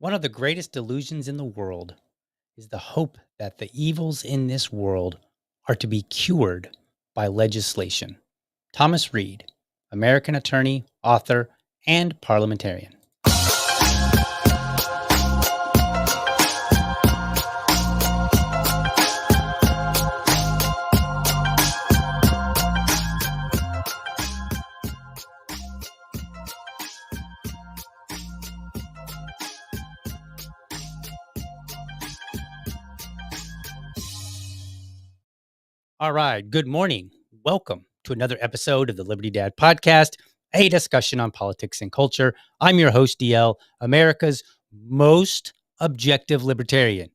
One of the greatest delusions in the world is the hope that the evils in this world are to be cured by legislation. Thomas Reed, American attorney, author, and parliamentarian. All right, good morning. Welcome to another episode of the Liberty Dad podcast, a discussion on politics and culture. I'm your host, DL, America's most objective libertarian.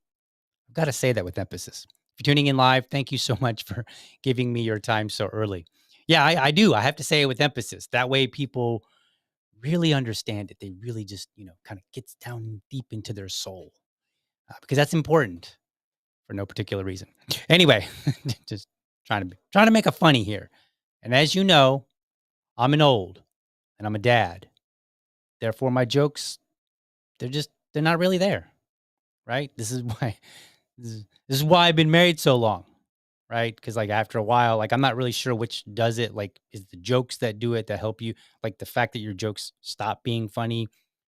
I've got to say that with emphasis. If you're tuning in live, thank you so much for giving me your time so early. Yeah, I do. I have to say it with emphasis. That way people really understand it. They really just, kind of gets down deep into their soul because that's important for no particular reason. Anyway, just trying to make a funny here. And as you know, I'm an old and I'm a dad. Therefore, my jokes, they're not really there, right? This is why I've been married so long, right? Because like after a while, like I'm not really sure which does it. Like, is the jokes that do it that help you? Like the fact that your jokes stop being funny,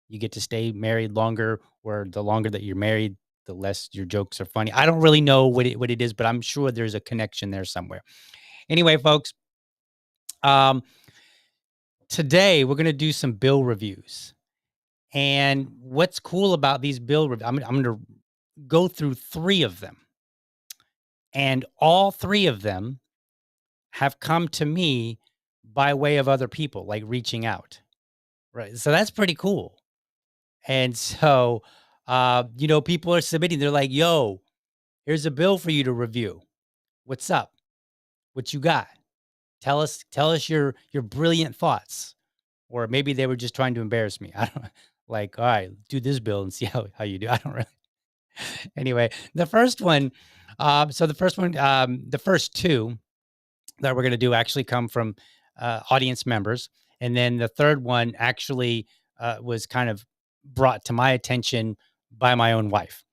you get to stay married longer, or the longer that you're married, the less your jokes are funny. I don't really know what it is, but I'm sure there's a connection there somewhere. Anyway, folks, um, today we're gonna do some bill reviews. And what's cool about these bill reviews, I'm gonna go through three of them. And all three of them have come to me by way of other people, like reaching out. Right. So that's pretty cool. And so, people are submitting, they're like, yo, here's a bill for you to review. What's up? What you got? Tell us your brilliant thoughts. Or maybe they were just trying to embarrass me. I don't like, all right, do this bill and see how you do. I don't really anyway. The first one, the first two that we're going to do actually come from audience members. And then the third one actually was kind of brought to my attention by my own wife.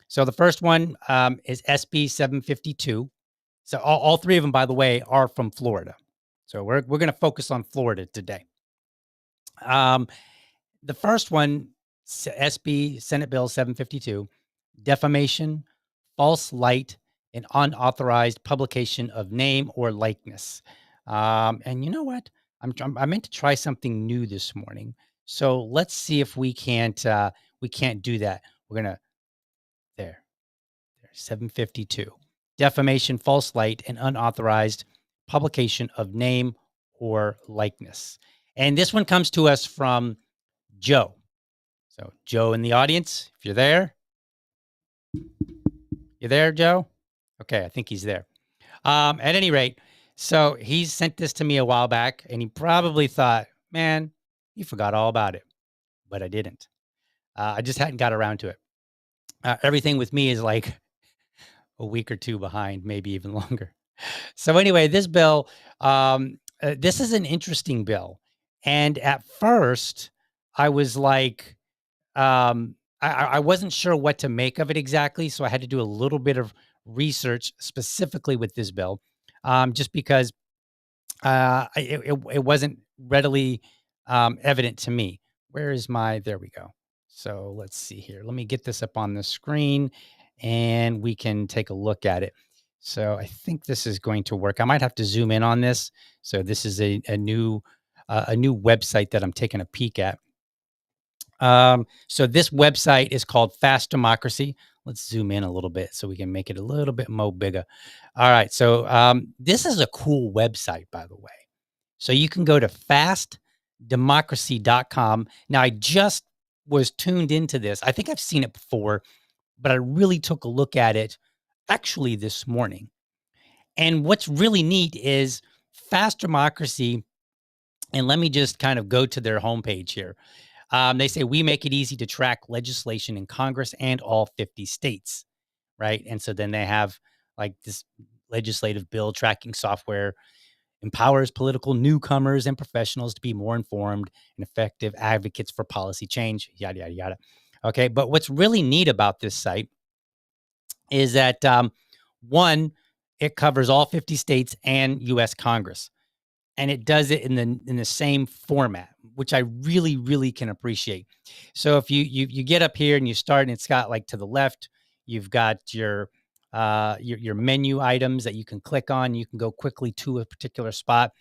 So the first one is SB 752. So all three of them, by the way, are from Florida. So we're going to focus on Florida today. The first one, SB Senate Bill 752, defamation, false light, and unauthorized publication of name or likeness. And you know what? I meant to try something new this morning. So let's see if we can't do that. We're gonna there 752 defamation, false light, and unauthorized publication of name or likeness. And this one comes to us from Joe. So Joe in the audience, if you're there, you there, Joe? Okay, I think he's there. At any rate, so he sent this to me a while back, and he probably thought, "Man, you forgot all about it," but I didn't. I just hadn't got around to it. Everything with me is like a week or two behind, maybe even longer. So anyway, this is an interesting bill, and at first, I was like, I wasn't sure what to make of it exactly, so I had to do a little bit of research specifically with this bill, just because it wasn't readily evident to me. Where is my? There we go. So let's see here. Let me get this up on the screen, and we can take a look at it. So I think this is going to work. I might have to zoom in on this. So this is a new website that I'm taking a peek at. So this website is called Fast Democracy. Let's zoom in a little bit so we can make it a little bit more bigger. All right. So this is a cool website, by the way. So you can go to fastdemocracy.com. Now, I just was tuned into this. I think I've seen it before, but I really took a look at it actually this morning. And what's really neat is Fast Democracy. And let me just kind of go to their homepage here. They say we make it easy to track legislation in Congress and all 50 states, right? And so then they have like this legislative bill tracking software empowers political newcomers and professionals to be more informed and effective advocates for policy change, yada, yada, yada. Okay. But what's really neat about this site is that one, it covers all 50 states and US Congress, and it does it in the same format, which I really can appreciate. So if you get up here and you start, and it's got like to the left, you've got your menu items that you can click on. You can go quickly to a particular spot.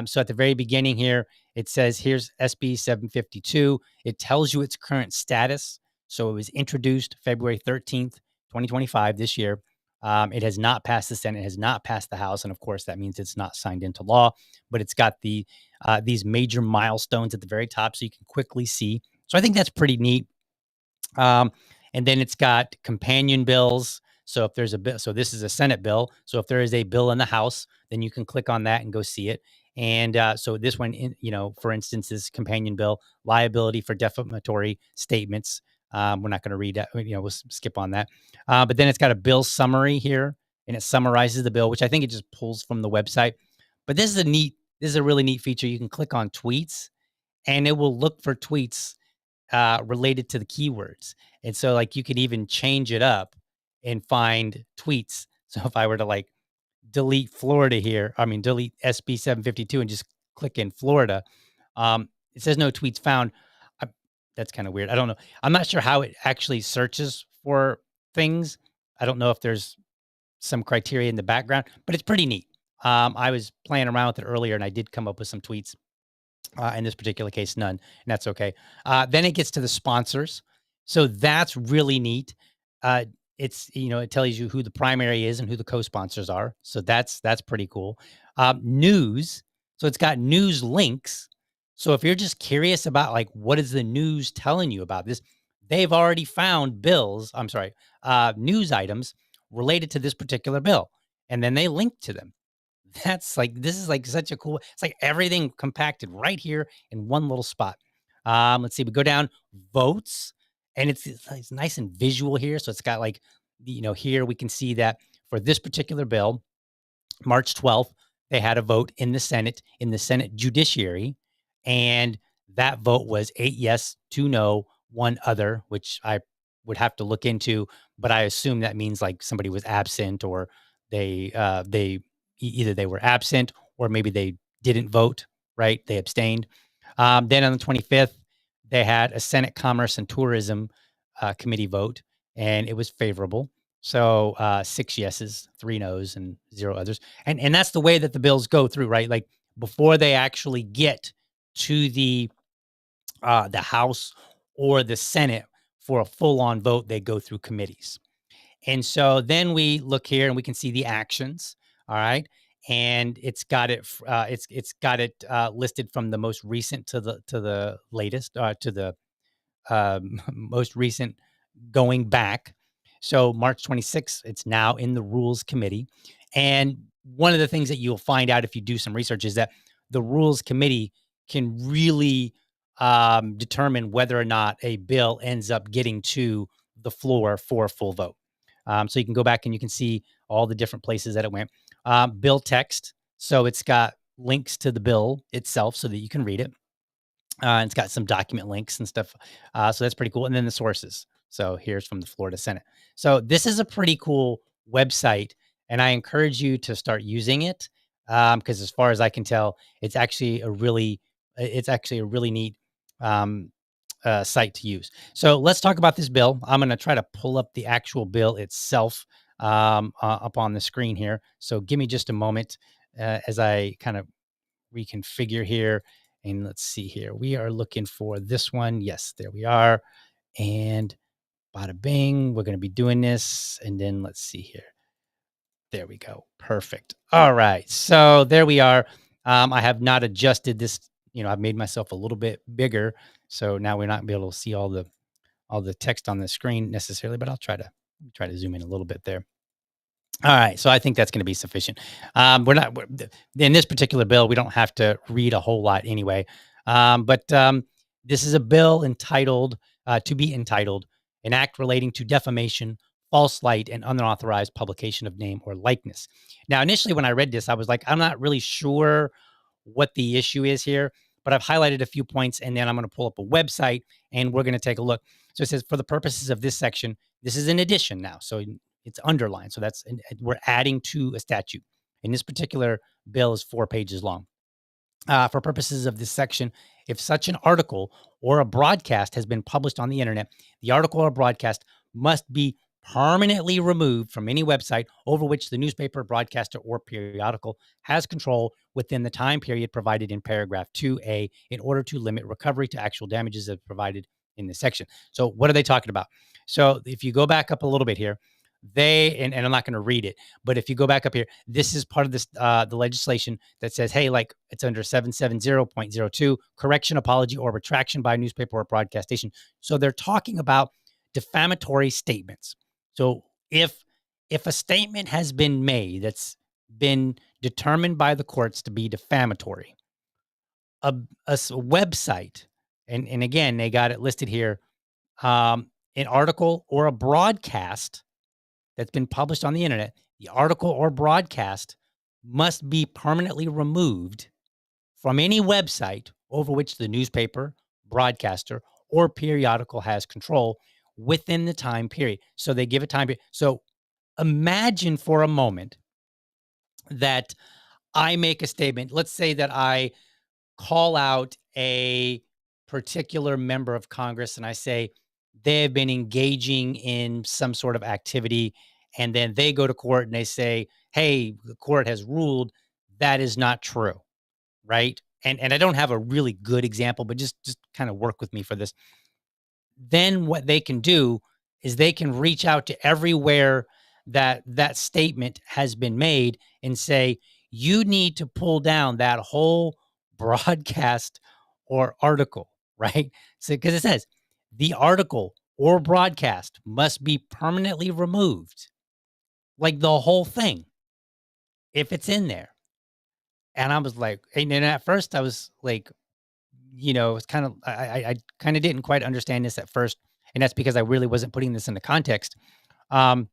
So at the very beginning here, it says here's SB 752. It tells you its current status. So it was introduced February 13th, 2025, this year. It has not passed the Senate, has not passed the House, and of course that means it's not signed into law. But it's got these major milestones at the very top, so you can quickly see. So I think that's pretty neat. Um, and then it's got companion bills. So if there's a bill, so this is a Senate bill. So if there is a bill in the House, then you can click on that and go see it. And so this one, for instance, is companion bill liability for defamatory statements. We're not going to read that. We'll skip on that. But then it's got a bill summary here, and it summarizes the bill, which I think it just pulls from the website. But this is a really neat feature. You can click on tweets, and it will look for tweets related to the keywords. And so like you could even change it up and find tweets. So if I were to like delete Florida here, I mean delete SB 752 and just click in Florida, it says no tweets found. I, that's kind of weird. I don't know. I'm not sure how it actually searches for things. I don't know if there's some criteria in the background, but it's pretty neat. I was playing around with it earlier, and I did come up with some tweets. In this particular case, none, and that's okay. Then it gets to the sponsors, so that's really neat. Uh, it tells you who the primary is and who the co-sponsors are, so that's pretty cool. News, so it's got news links. So if you're just curious about like what is the news telling you about this, they've already found bills. I'm sorry, news items related to this particular bill, and then they link to them. This is like such a cool, it's like everything compacted right here in one little spot. Let's see, we go down votes, and it's nice and visual here. So it's got like, here we can see that for this particular bill, March 12th, they had a vote in the Senate Judiciary, and that vote was 8 yes, 2 no, 1 other, which I would have to look into, but I assume that means like somebody was absent, or either they were absent or maybe they didn't vote, right? They abstained. Then on the 25th, they had a Senate Commerce and Tourism Committee vote, and it was favorable. So 6 yeses, 3 nos, and 0 others. And that's the way that the bills go through, right? Like before they actually get to the House or the Senate for a full-on vote, they go through committees. And so then we look here and we can see the actions. All right. And it's got it listed from the most recent to the latest, to the most recent going back. So March 26th, it's now in the Rules Committee. And one of the things that you'll find out if you do some research is that the Rules Committee can really determine whether or not a bill ends up getting to the floor for a full vote. So you can go back and you can see all the different places that it went. Bill text. So it's got links to the bill itself so that you can read it. And it's got some document links and stuff. So that's pretty cool. And then the sources. So here's from the Florida Senate. So this is a pretty cool website, and I encourage you to start using it because, as far as I can tell, it's actually a really neat site to use. So let's talk about this bill. I'm going to try to pull up the actual bill itself up on the screen here. So give me just a moment as I kind of reconfigure here. And let's see here. We are looking for this one. Yes, there we are. And bada bing, we're going to be doing this. And then let's see here. There we go. Perfect. All right. So there we are. I have not adjusted this. I've made myself a little bit bigger. So now we're not be able to see all the text on the screen necessarily, but I'll try to zoom in a little bit there. All right, so I think that's going to be sufficient. We're in this particular bill. We don't have to read a whole lot anyway. But this is a bill entitled "An Act Relating to Defamation, False Light, and Unauthorized Publication of Name or Likeness." Now, initially, when I read this, I was like, I'm not really sure what the issue is here, but I've highlighted a few points, and then I'm going to pull up a website and we're going to take a look. So it says, for the purposes of this section, this is an addition now. So it's underlined. So we're adding to a statute. And this particular bill is 4 pages long. For purposes of this section, if such an article or a broadcast has been published on the internet, the article or broadcast must be permanently removed from any website over which the newspaper, broadcaster, or periodical has control within the time period provided in paragraph 2A in order to limit recovery to actual damages as provided in this section. So what are they talking about? So if you go back up a little bit here, and I'm not going to read it, but if you go back up here, this is part of this the legislation that says, hey, like it's under 770.02, correction, apology, or retraction by a newspaper or broadcast station. So they're talking about defamatory statements. So if a statement has been made that's been determined by the courts to be defamatory, a website, and again, they got it listed here, an article or a broadcast that's been published on the internet, the article or broadcast must be permanently removed from any website over which the newspaper, broadcaster, or periodical has control within the time period. So they give a time period. So imagine for a moment that I make a statement. Let's say that I call out a particular member of Congress and I say they have been engaging in some sort of activity, and then they go to court and they say, hey, the court has ruled that is not true, right? And I don't have a really good example, but just kind of work with me for this. Then what they can do is they can reach out to everywhere that statement has been made and say, you need to pull down that whole broadcast or article, right? So, because it says the article or broadcast must be permanently removed, like the whole thing, if it's in there. And I was like, and then at first I was like, it's kind of, I kind of didn't quite understand this at first. And that's because I really wasn't putting this into context. Because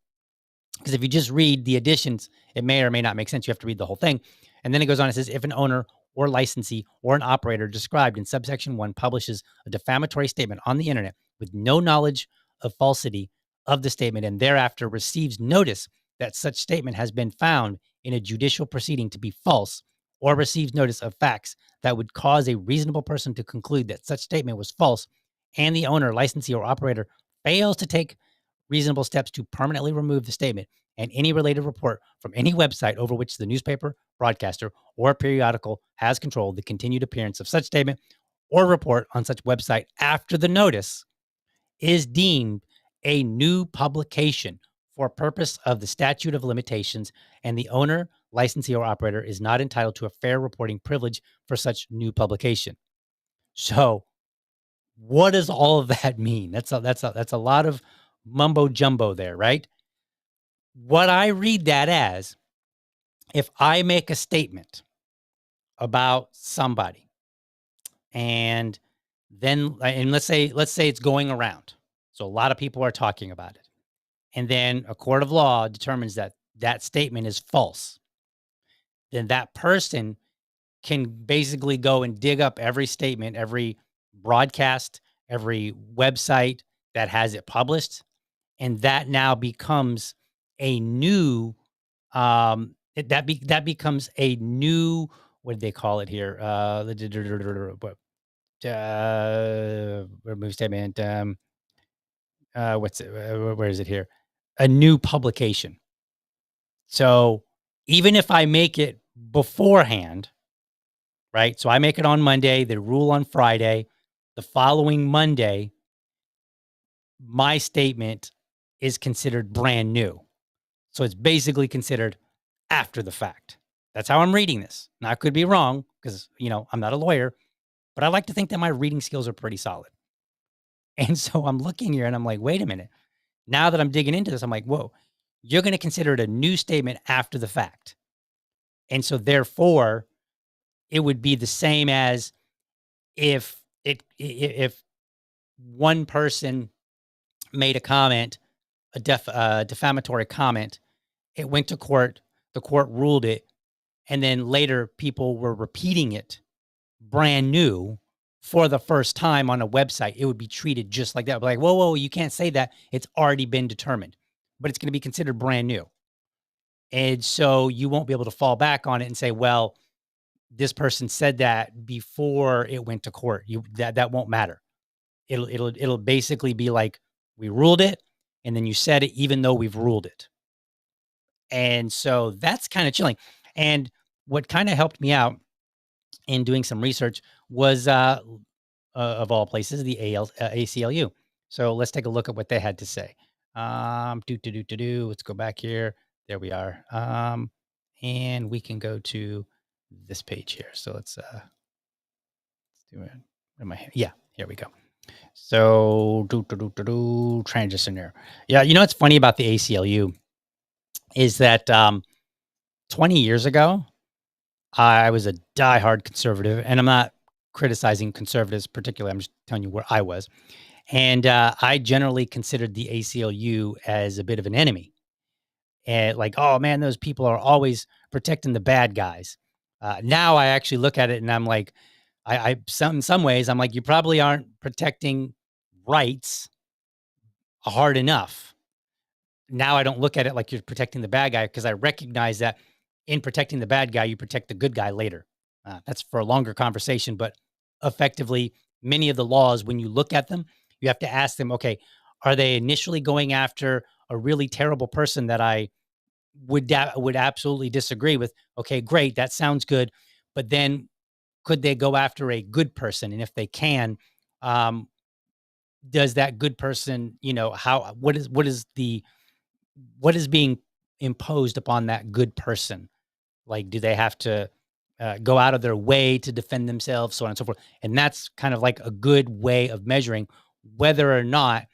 if you just read the additions, it may or may not make sense. You have to read the whole thing. And then it goes on, it says, if an owner or licensee or an operator described in subsection 1 publishes a defamatory statement on the internet with no knowledge of falsity of the statement and thereafter receives notice that such statement has been found in a judicial proceeding to be false, or receives notice of facts that would cause a reasonable person to conclude that such statement was false, and the owner, licensee, or operator fails to take reasonable steps to permanently remove the statement and any related report from any website over which the newspaper, broadcaster, or periodical has controlled the continued appearance of such statement or report on such website after the notice is deemed a new publication for purpose of the statute of limitations, and the owner, licensee, or operator is not entitled to a fair reporting privilege for such new publication. So, what does all of that mean? That's a lot of mumbo jumbo there, right? What I read that as, if I make a statement about somebody, and let's say it's going around, so a lot of people are talking about it, and then a court of law determines that that statement is false, then that person can basically go and dig up every statement, every broadcast, every website that has it published, and that now becomes a new that becomes a new, what did they call it here? Remove statement. What's it? Where is it here? A new publication. So even if I make it beforehand, right? So I make it on Monday, they rule on Friday. The following Monday, my statement is considered brand new. So it's basically considered after the fact. That's how I'm reading this. Now, I could be wrong because, I'm not a lawyer, but I like to think that my reading skills are pretty solid. And so I'm looking here and I'm like, wait a minute. Now that I'm digging into this, I'm like, whoa, you're going to consider it a new statement after the fact. And so therefore, it would be the same as if one person made a comment, a defamatory comment, it went to court, the court ruled it, and then later people were repeating it brand new for the first time on a website, it would be treated just like that. Like, whoa, whoa, you can't say that. It's already been determined, but it's going to be considered brand new. And so you won't be able to fall back on it and say, well, this person said that before it went to court. That won't matter. It'll basically be like, we ruled it, and then you said it even though we've ruled it. And so that's kind of chilling. And what kind of helped me out in doing some research was of all places, the ACLU. So let's take a look at what they had to say. Let's go back here. There we are. And we can go to this page here. So let's do it. Yeah, here we go. So transition there. Yeah, you know what's funny about the ACLU is that 20 years ago, I was a diehard conservative, and I'm not criticizing conservatives particularly. I'm just telling you where I was. And I generally considered the ACLU as a bit of an enemy. And like, oh man, those people are always protecting the bad guys. Now I actually look at it and I'm like, in some ways, I'm like, you probably aren't protecting rights hard enough. Now I don't look at it like you're protecting the bad guy because I recognize that in protecting the bad guy, you protect the good guy later. That's for a longer conversation, but effectively, many of the laws, when you look at them, you have to ask them, okay, are they initially going after a really terrible person that I would absolutely disagree with? Okay, great, that sounds good, but then could they go after a good person? And if they can, um, does that good person, how what is being imposed upon that good person? Like, do they have to go out of their way to defend themselves, so on and so forth? And that's kind of like a good way of measuring whether or not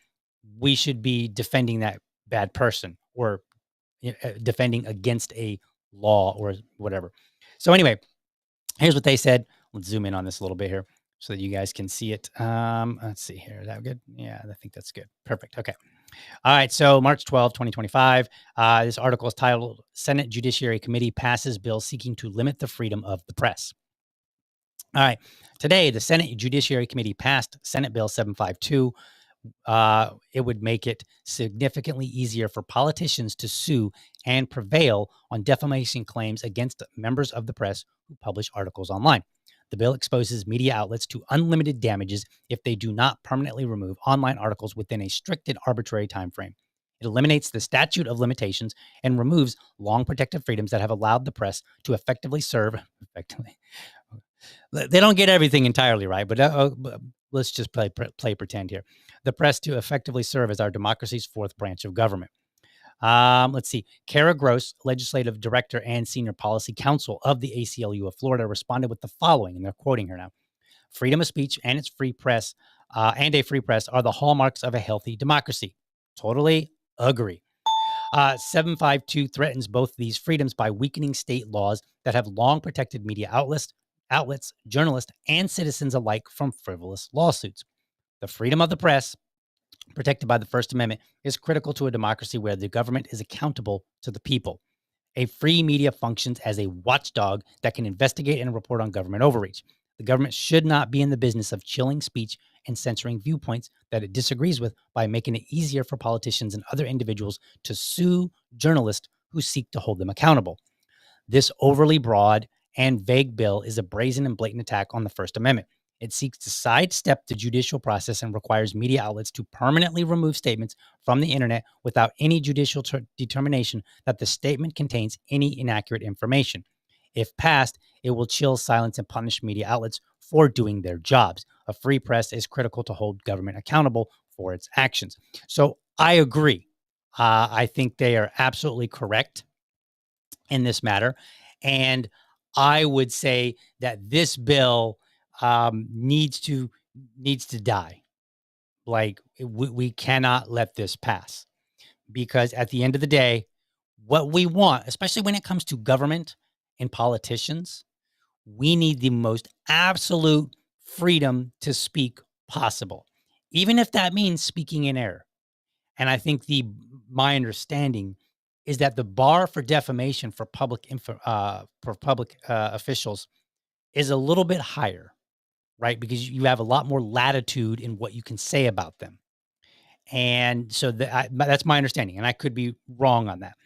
we should be defending that bad person or defending against a law or whatever. So anyway, here's what they said. Let's zoom in on this a little bit here so that you guys can see it. Let's see here. Is that good? Yeah, I think that's good. Perfect. Okay. All right. So March 12, 2025. This article is titled Senate Judiciary Committee Passes Bill Seeking to Limit the Freedom of the Press. All right. Today, the Senate Judiciary Committee passed Senate Bill 752. It would make it significantly easier for politicians to sue and prevail on defamation claims against members of the press who publish articles online. The bill exposes media outlets to unlimited damages if they do not permanently remove online articles within a strict and arbitrary time frame. It eliminates the statute of limitations and removes long protected freedoms that have allowed the press to effectively serve. They don't get everything entirely right, but let's just play pretend here. The press to effectively serve as our democracy's fourth branch of government. Let's see. Kara Gross, legislative director and senior policy counsel of the ACLU of Florida, responded with the following, and they're quoting her now: "Freedom of speech and its free press and a free press are the hallmarks of a healthy democracy." Totally agree. 752 threatens both these freedoms by weakening state laws that have long protected media outlets, journalists, and citizens alike from frivolous lawsuits. The freedom of the press, protected by the First Amendment, is critical to a democracy where the government is accountable to the people. A free media functions as a watchdog that can investigate and report on government overreach. The government should not be in the business of chilling speech and censoring viewpoints that it disagrees with by making it easier for politicians and other individuals to sue journalists who seek to hold them accountable. This overly broad and vague bill is a brazen and blatant attack on the First Amendment. It seeks to sidestep the judicial process and requires media outlets to permanently remove statements from the internet without any judicial determination that the statement contains any inaccurate information. If passed, it will chill, silence, and punish media outlets for doing their jobs. A free press is critical to hold government accountable for its actions. So I agree. I think they are absolutely correct in this matter. And I would say that this bill needs to die. Like we cannot let this pass, because at the end of the day, what we want, especially when it comes to government and politicians, we need the most absolute freedom to speak possible, even if that means speaking in error. And I think my understanding is that the bar for defamation for public officials is a little bit higher. right? Because you have a lot more latitude in what you can say about them. And so that's my understanding, and I could be wrong on that.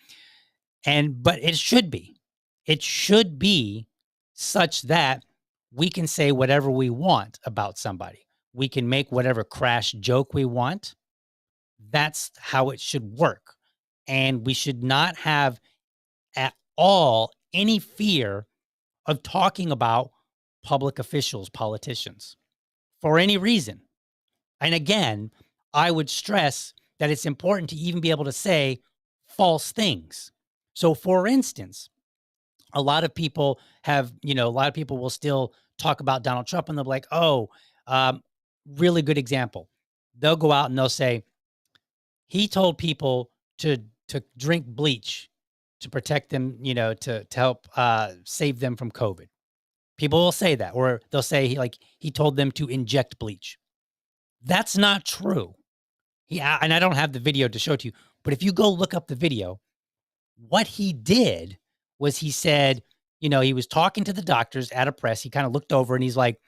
But it should be. It should be such that we can say whatever we want about somebody. We can make whatever crash joke we want. That's how it should work. And we should not have at all any fear of talking about public officials, politicians, for any reason. And again, I would stress that it's important to even be able to say false things. So, for instance, a lot of people a lot of people will still talk about Donald Trump and they'll be like, oh, um, really good example. They'll go out and they'll say, he told people to drink bleach to protect them, to help save them from COVID. People will say that, or they'll say he told them to inject bleach. That's not true. And I don't have the video to show to you, but if you go look up the video, what he did was he said, he was talking to the doctors at a press. He kind of looked over and he's like,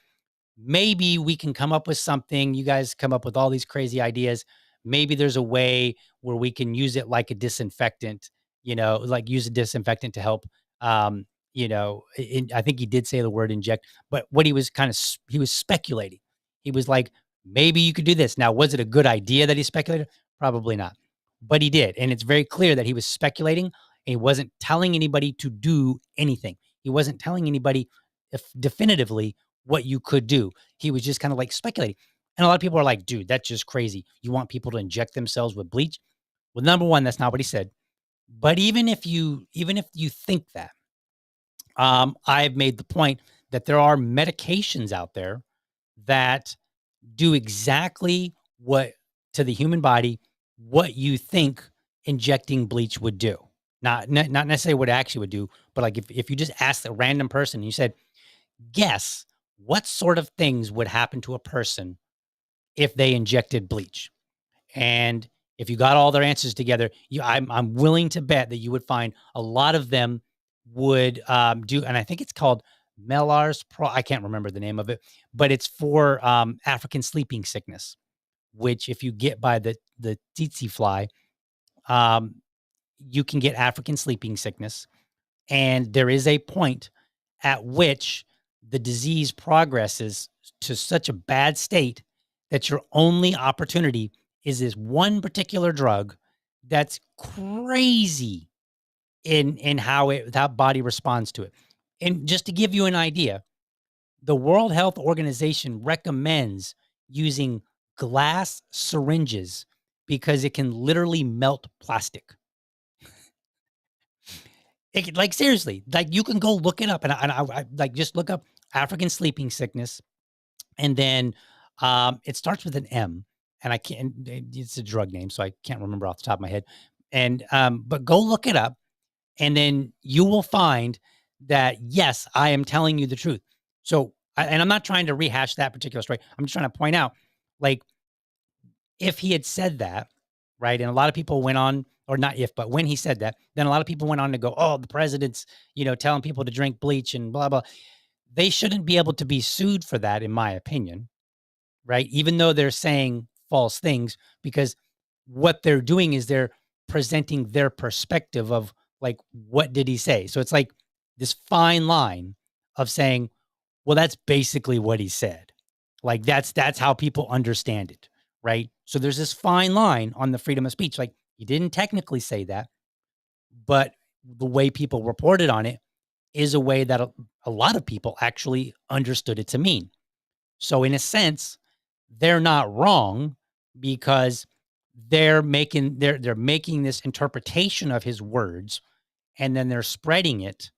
maybe we can come up with something. You guys come up with all these crazy ideas. Maybe there's a way where we can use it like a disinfectant, like use a disinfectant to help. I think he did say the word inject, but what he was speculating. He was like, maybe you could do this. Now, was it a good idea that he speculated? Probably not, but he did. And it's very clear that he was speculating and he wasn't telling anybody to do anything. He wasn't telling anybody if definitively what you could do. He was just kind of like speculating. And a lot of people are like, dude, that's just crazy. You want people to inject themselves with bleach? Well, number one, that's not what he said. But even if you think that, I've made the point that there are medications out there that do exactly what to the human body what you think injecting bleach would do. Not necessarily what it actually would do, but like if you just asked a random person and you said, guess what sort of things would happen to a person if they injected bleach. And if you got all their answers together, I'm willing to bet that you would find a lot of them would do, and I think it's called Mellar's Pro. I can't remember the name of it, but it's for African sleeping sickness, which if you get by the tsetse fly, um, you can get African sleeping sickness, and there is a point at which the disease progresses to such a bad state that your only opportunity is this one particular drug that's crazy in how body responds to it. And just to give you an idea, the World Health Organization recommends using glass syringes because it can literally melt plastic. Like seriously, like you can go look it up, and I like just look up African sleeping sickness, and then it starts with an M, and I can't. It's a drug name, so I can't remember off the top of my head. And but go look it up, and then you will find that yes, I am telling you the truth. So, and I'm not trying to rehash that particular story. I'm just trying to point out, like, if he had said that, right, and a lot of people went on, or not if, but when he said that, then a lot of people went on to go, "Oh, the president's, telling people to drink bleach and blah blah." They shouldn't be able to be sued for that, in my opinion, right? Even though they're saying false things, because what they're doing is they're presenting their perspective of like, what did he say? So it's like this fine line of saying, well, that's basically what he said. Like that's how people understand it, right? So there's this fine line on the freedom of speech. Like he didn't technically say that, but the way people reported on it is a way that a lot of people actually understood it to mean. So in a sense, they're not wrong because they're making this interpretation of his words and then they're spreading it,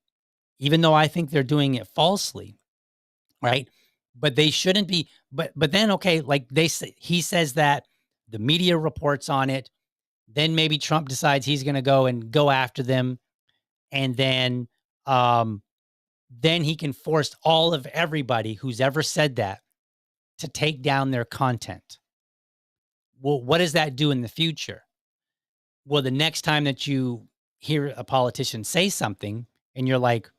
even though I think they're doing it falsely, right? But they shouldn't be. But then okay, like he says that the media reports on it. Then maybe Trump decides he's going to go after them, and um, then he can force all of everybody who's ever said that to take down their content. Well, what does that do in the future? Well, the next time that you hear a politician say something and you're like,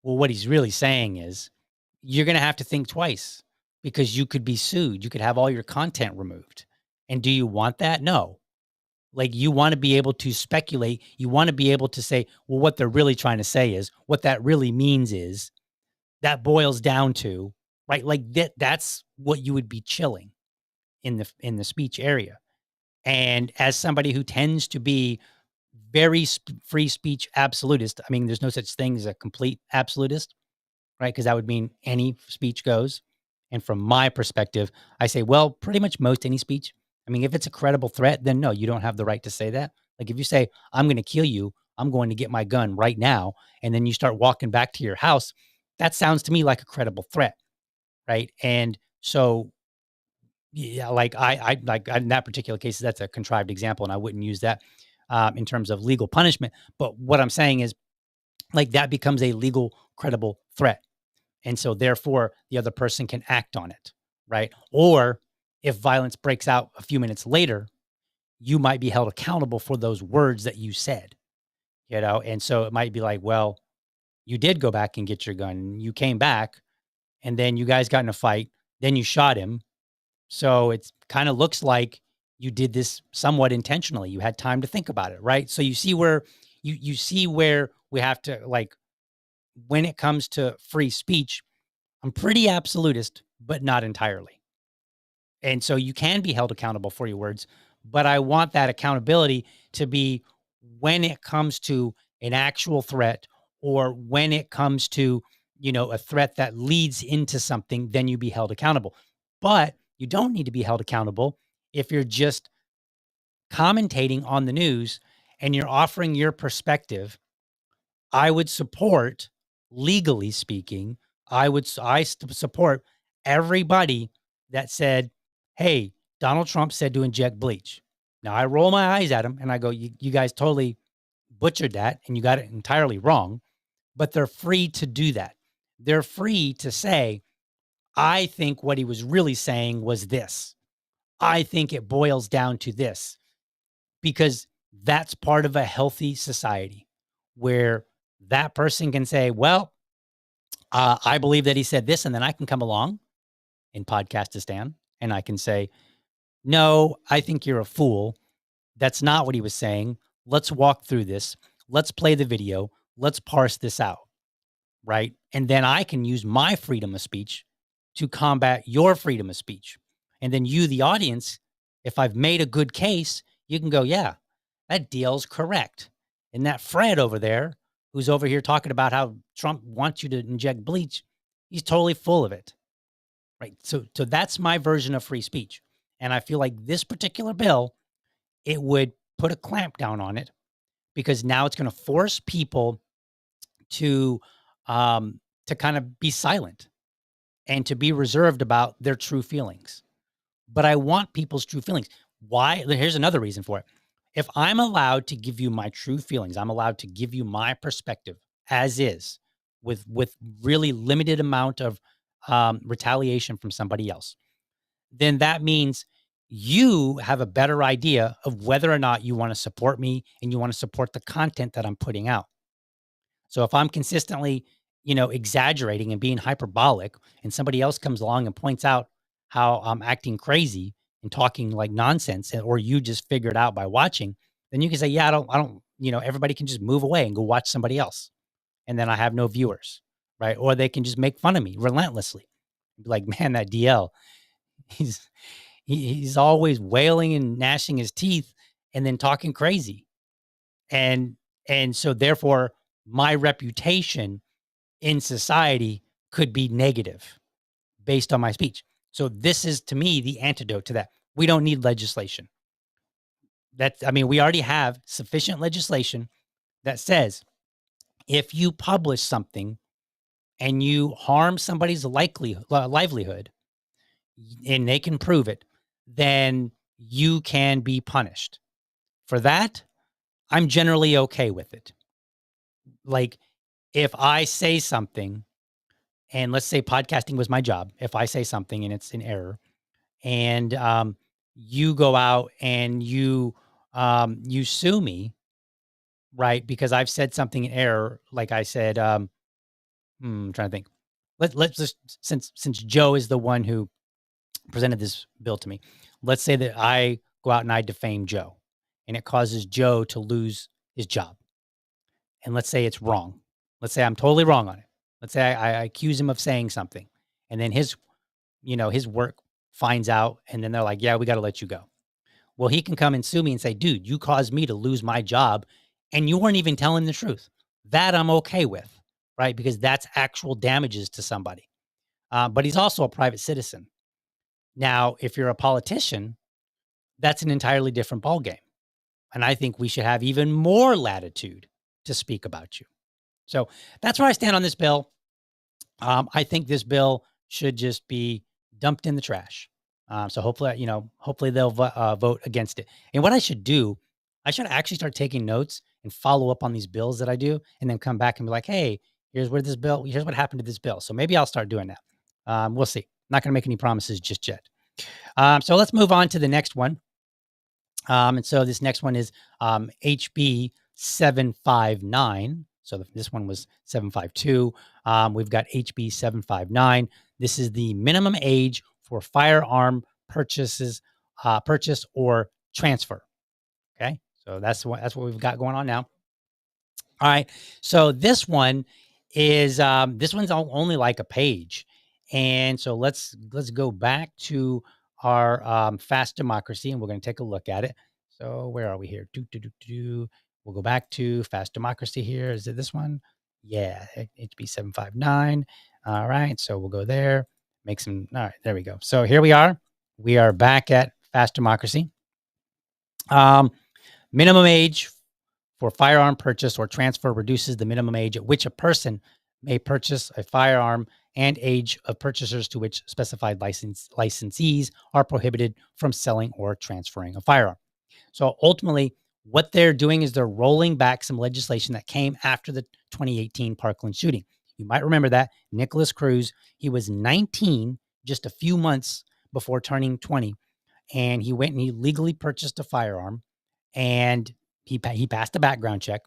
well, what he's really saying is, you're going to have to think twice. because you could be sued. You could have all your content removed. And do you want that? No. Like, you want to be able to speculate. You want to be able to say, well, what they're really trying to say is, what that really means is, that boils down to, right? Like, that's what you would be chilling in the speech area. And as somebody who tends to be very free speech absolutist, I mean, there's no such thing as a complete absolutist, right? Because that would mean any speech goes. And from my perspective, I say, well, pretty much most any speech. I mean, if it's a credible threat, then no, you don't have the right to say that. Like, if you say, I'm going to kill you, I'm going to get my gun right now, and then you start walking back to your house, that sounds to me like a credible threat, right? And so, yeah, like, I like, in that particular case, that's a contrived example, and I wouldn't use that in terms of legal punishment. But what I'm saying is, like, that becomes a legal credible threat. And so therefore the other person can act on it, right? Or if violence breaks out a few minutes later, you might be held accountable for those words that you said, you know? And so it might be like, well, you did go back and get your gun. You came back and then you guys got in a fight. Then you shot him. So it's kind of looks like you did this somewhat intentionally. You had time to think about it, right? So you see where you see where we have to, like, when it comes to free speech, I'm pretty absolutist, but not entirely. And so you can be held accountable for your words, but I want that accountability to be when it comes to an actual threat, or when it comes to, a threat that leads into something, then you be held accountable. But you don't need to be held accountable if you're just commentating on the news and you're offering your perspective. I would support, legally speaking, support everybody that said, "Hey, Donald Trump said to inject bleach." Now I roll my eyes at him and I go, "You guys totally butchered that and you got it entirely wrong." But they're free to do that. They're free to say, "I think what he was really saying was this. I think it boils down to this." Because that's part of a healthy society where that person can say, well, I believe that he said this. And then I can come along in Podcastistan and I can say, no, I think you're a fool. That's not what he was saying. Let's walk through this. Let's play the video. Let's parse this out. Right. And then I can use my freedom of speech to combat your freedom of speech. And then you, the audience, if I've made a good case, you can go, yeah, that deal's correct. And that Fred over there, who's over here talking about how Trump wants you to inject bleach, he's totally full of it. Right. So that's my version of free speech. And I feel like this particular bill, it would put a clamp down on it, because now it's going to force people to to kind of be silent and to be reserved about their true feelings. But I want people's true feelings. Why? Here's another reason for it. If I'm allowed to give you my true feelings, I'm allowed to give you my perspective as is, with really limited amount of retaliation from somebody else, then that means you have a better idea of whether or not you want to support me and you want to support the content that I'm putting out. So if I'm consistently, exaggerating and being hyperbolic, and somebody else comes along and points out how I'm acting crazy and talking like nonsense, or you just figure it out by watching, then you can say, yeah, I don't, everybody can just move away and go watch somebody else. And then I have no viewers, right? Or they can just make fun of me relentlessly. Be like, man, that DL, he's, he's always wailing and gnashing his teeth and then talking crazy. And, and so therefore my reputation in society could be negative based on my speech. So this is, to me, the antidote to that. We don't need legislation. We already have sufficient legislation that says if you publish something and you harm somebody's livelihood, and they can prove it, then you can be punished. For that, I'm generally okay with it. Like, if I say something, and let's say podcasting was my job, if I say something and it's an error, and you go out and you sue me, right? Because I've said something in error, like I said, I'm trying to think. let's just, since Joe is the one who presented this bill to me, let's say that I go out and I defame Joe, and it causes Joe to lose his job. And let's say it's wrong. Let's say I'm totally wrong on it. Let's say I accuse him of saying something, and then his work finds out, and then they're like, "Yeah, we got to let you go." Well, he can come and sue me and say, "Dude, you caused me to lose my job, and you weren't even telling the truth." That I'm okay with, right? Because that's actual damages to somebody. But he's also a private citizen. Now, if you're a politician, that's an entirely different ballgame, and I think we should have even more latitude to speak about you. So that's where I stand on this bill. I think this bill should just be dumped in the trash. So hopefully they'll vote against it. And what I should do, I should actually start taking notes and follow up on these bills that I do, and then come back and be like, "Hey, here's what happened to this bill." So maybe I'll start doing that. We'll see. Not going to make any promises just yet. So let's move on to the next one. And so this next one is HB 759. So this one was 752. We've got HB 759. This is the minimum age for firearm purchase or transfer. Okay, so that's what we've got going on now. All right, so this one's only like a page, and so let's go back to our fast democracy, and we're going to take a look at it. So where are we here? We'll go back to fast democracy here. Is it this one? Yeah, HB 759. All right, so we'll go there. All right, there we go. So here we are. We are back at fast democracy. Minimum age for firearm purchase or transfer reduces the minimum age at which a person may purchase a firearm and age of purchasers to which specified licensees are prohibited from selling or transferring a firearm. So ultimately, what they're doing is they're rolling back some legislation that came after the 2018 Parkland shooting. You might remember that Nicholas Cruz, he was 19 just a few months before turning 20, and he went and he legally purchased a firearm, and he passed a background check,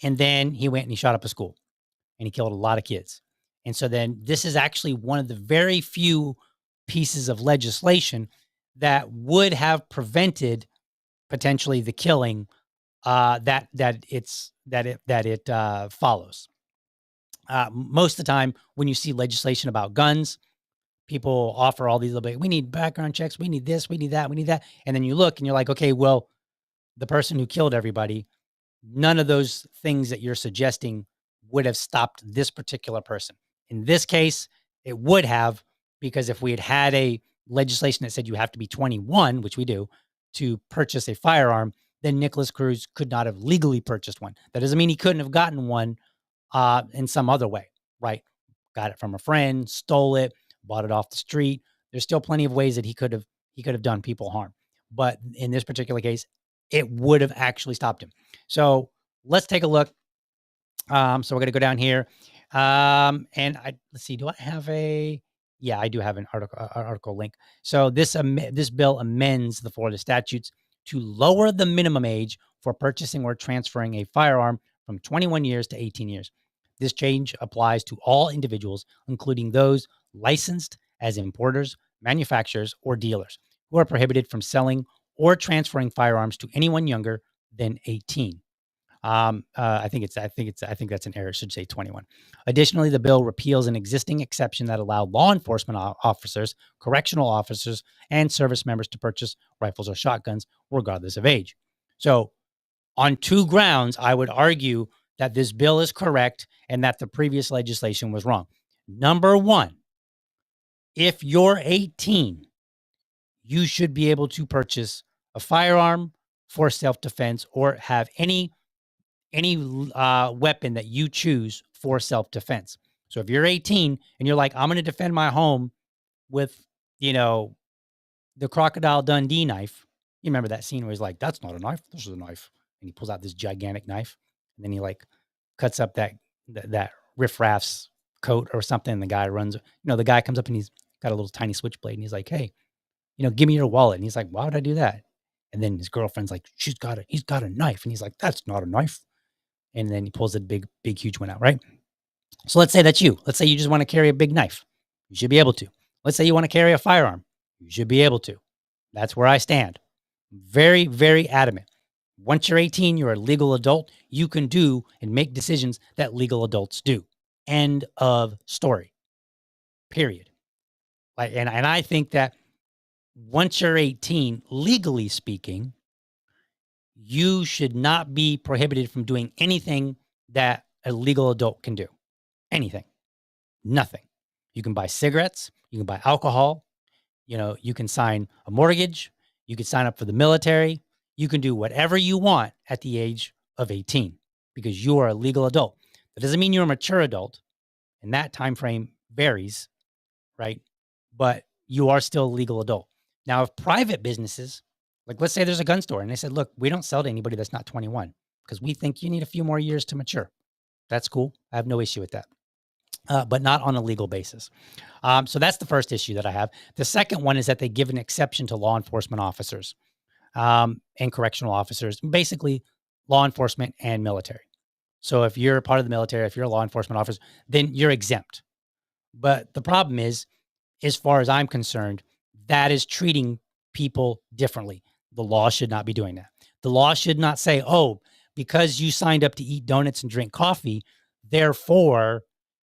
and then he went and he shot up a school, and he killed a lot of kids. And so then this is actually one of the very few pieces of legislation that would have prevented potentially the killing that it follows. Most of the time, when you see legislation about guns, people offer all these little bit. We need background checks. We need this. We need that. We need that. And then you look and you're like, okay, well, the person who killed everybody, none of those things that you're suggesting would have stopped this particular person. In this case, it would have, because if we had a legislation that said you have to be 21, which we do, to purchase a firearm, then Nicholas Cruz could not have legally purchased one. That doesn't mean he couldn't have gotten one in some other way, right? Got it from a friend, stole it, bought it off the street. There's still plenty of ways that he could have done people harm. But in this particular case, it would have actually stopped him. So let's take a look. So we're going to go down here. And let's see, do I have yeah, I do have an article link. So this bill amends the Florida statutes to lower the minimum age for purchasing or transferring a firearm from 21 years to 18 years. This change applies to all individuals, including those licensed as importers, manufacturers, or dealers who are prohibited from selling or transferring firearms to anyone younger than 18. I think that's an error. It should say 21. Additionally, the bill repeals an existing exception that allowed law enforcement officers, correctional officers, and service members to purchase rifles or shotguns regardless of age. So, on two grounds, I would argue that this bill is correct and that the previous legislation was wrong. Number one, if you're 18, you should be able to purchase a firearm for self-defense or have any weapon that you choose for self-defense. So if you're 18 and you're like, I'm going to defend my home with, the Crocodile Dundee knife. You remember that scene where he's like, that's not a knife. This is a knife. And he pulls out this gigantic knife, and then he like cuts up that riffraff's coat or something. And the guy runs, the guy comes up and he's got a little tiny switchblade, and he's like, hey, give me your wallet. And he's like, why would I do that? And then his girlfriend's like, he's got a knife. And he's like, that's not a knife. And then he pulls a big, huge one out, right? So let's say that's you. Let's say you just want to carry a big knife. You should be able to. Let's say you want to carry a firearm. You should be able to. That's where I stand. Very, very adamant. Once you're 18, you're a legal adult. You can do and make decisions that legal adults do. End of story. Period. Like, and I think that once you're 18, legally speaking, you should not be prohibited from doing anything that a legal adult can do. Anything. Nothing. You can buy cigarettes, you can buy alcohol, you can sign a mortgage, you can sign up for the military, you can do whatever you want at the age of 18 because you are a legal adult. That doesn't mean you're a mature adult, and that time frame varies, right? But you are still a legal adult. Now, if private businesses, like let's say there's a gun store and they said, look, we don't sell to anybody that's not 21 because we think you need a few more years to mature. That's cool. I have no issue with that. But not on a legal basis. So that's the first issue that I have. The second one is that they give an exception to law enforcement officers and correctional officers, basically law enforcement and military. So if you're part of the military, if you're a law enforcement officer, then you're exempt. But the problem is, as far as I'm concerned, that is treating people differently. The law should not be doing that. The law should not say, oh, because you signed up to eat donuts and drink coffee, therefore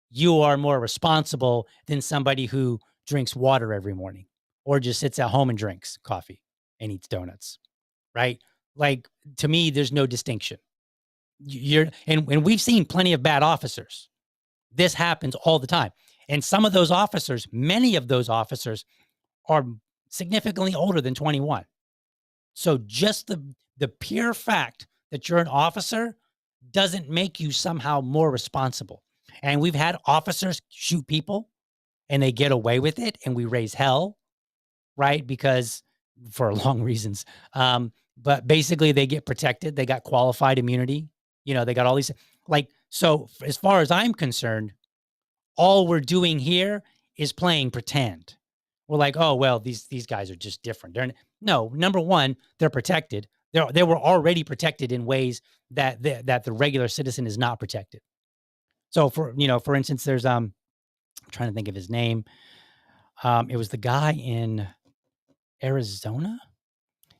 you are more responsible than somebody who drinks water every morning or just sits at home and drinks coffee and eats donuts, right? Like, to me, there's no distinction. And we've seen plenty of bad officers. This happens all the time. And some of those officers, many of those officers are significantly older than 21. So just the pure fact that you're an officer doesn't make you somehow more responsible. And we've had officers shoot people and they get away with it and we raise hell, right? Because for long reasons. But basically they get protected. They got qualified immunity. They got all these, so as far as I'm concerned, all we're doing here is playing pretend. We're like, oh, well, these guys are just different. No, number one, they're protected. They were already protected in ways that the regular citizen is not protected. So for instance, there's I'm trying to think of his name. It was the guy in Arizona.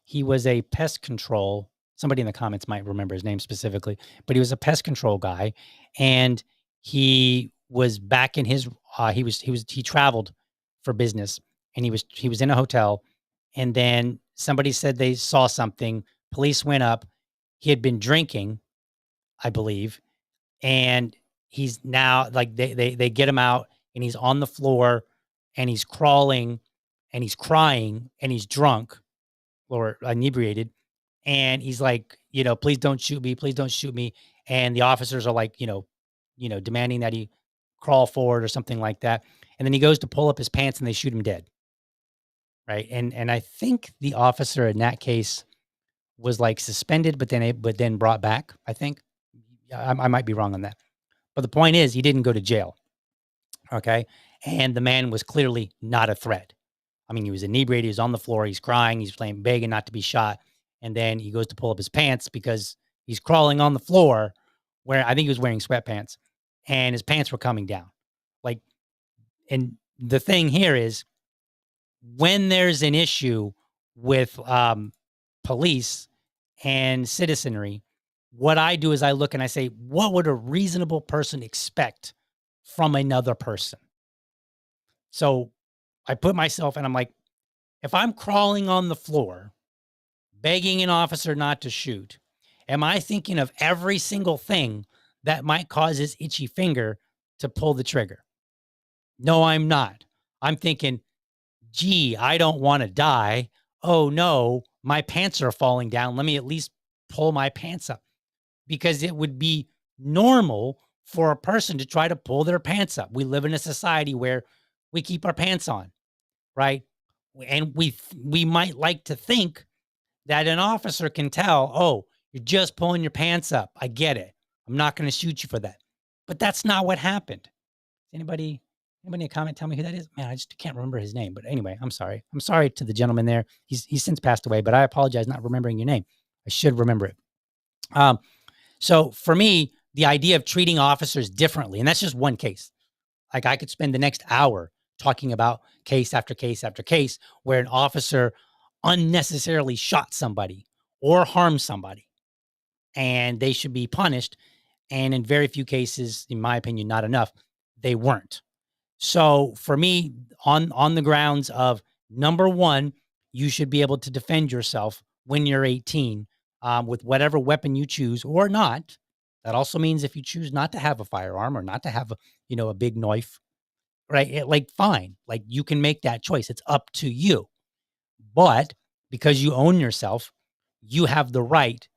He was a pest control. Somebody in the comments might remember his name specifically, but he was a pest control guy, and he was back in his. He traveled for business, and he was in a hotel, and then somebody said they saw something. Police went up. He had been drinking, I believe, and he's now like they get him out, and he's on the floor, and he's crawling, and he's crying, and he's drunk or inebriated. And he's like, please don't shoot me. Please don't shoot me. And the officers are like, demanding that he crawl forward or something like that. And then he goes to pull up his pants and they shoot him dead. Right. And I think the officer in that case was like suspended, but then brought back, I think. I might be wrong on that. But the point is he didn't go to jail. Okay. And the man was clearly not a threat. I mean, he was inebriated. He was on the floor. He's crying. He's begging not to be shot. And then he goes to pull up his pants because he's crawling on the floor where I think he was wearing sweatpants and his pants were coming down. And the thing here is when there's an issue with police and citizenry, what I do is I look and I say, what would a reasonable person expect from another person? So I put myself and I'm like, if I'm crawling on the floor, begging an officer not to shoot, am I thinking of every single thing that might cause his itchy finger to pull the trigger? No, I'm not. I'm thinking, gee, I don't want to die. Oh no, my pants are falling down. Let me at least pull my pants up, because it would be normal for a person to try to pull their pants up. We live in a society where we keep our pants on, right? And we might like to think that an officer can tell, oh, you're just pulling your pants up. I get it. I'm not going to shoot you for that. But that's not what happened. Anybody in a comment tell me who that is? Man, I just can't remember his name. But anyway, I'm sorry. I'm sorry to the gentleman there. He's since passed away, but I apologize not remembering your name. I should remember it. So for me, the idea of treating officers differently, and that's just one case. Like I could spend the next hour talking about case after case after case where an officer unnecessarily shot somebody or harmed somebody and they should be punished. And in very few cases, in my opinion, not enough, they weren't. So for me, on the grounds of number one, you should be able to defend yourself when you're 18 with whatever weapon you choose or not. That also means if you choose not to have a firearm or not to have a big knife, right? Like fine, like you can make that choice. It's up to you. But because you own yourself, you have the right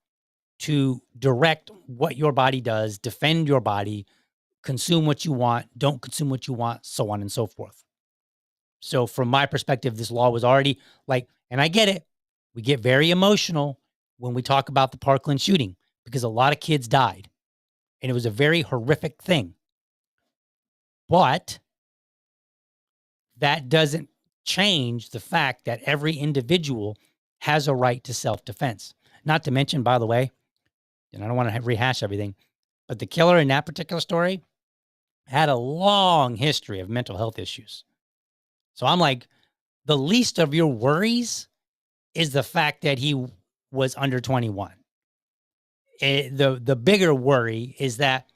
to direct what your body does, defend your body, consume what you want, don't consume what you want, so on and so forth. So from my perspective, this law was already like, and I get it. We get very emotional when we talk about the Parkland shooting because a lot of kids died and it was a very horrific thing. But that doesn't change the fact that every individual has a right to self-defense. Not to mention, by the way, and I don't want to rehash everything, but the killer in that particular story had a long history of mental health issues. So I'm like, the least of your worries is the fact that he was under 21. The bigger worry is that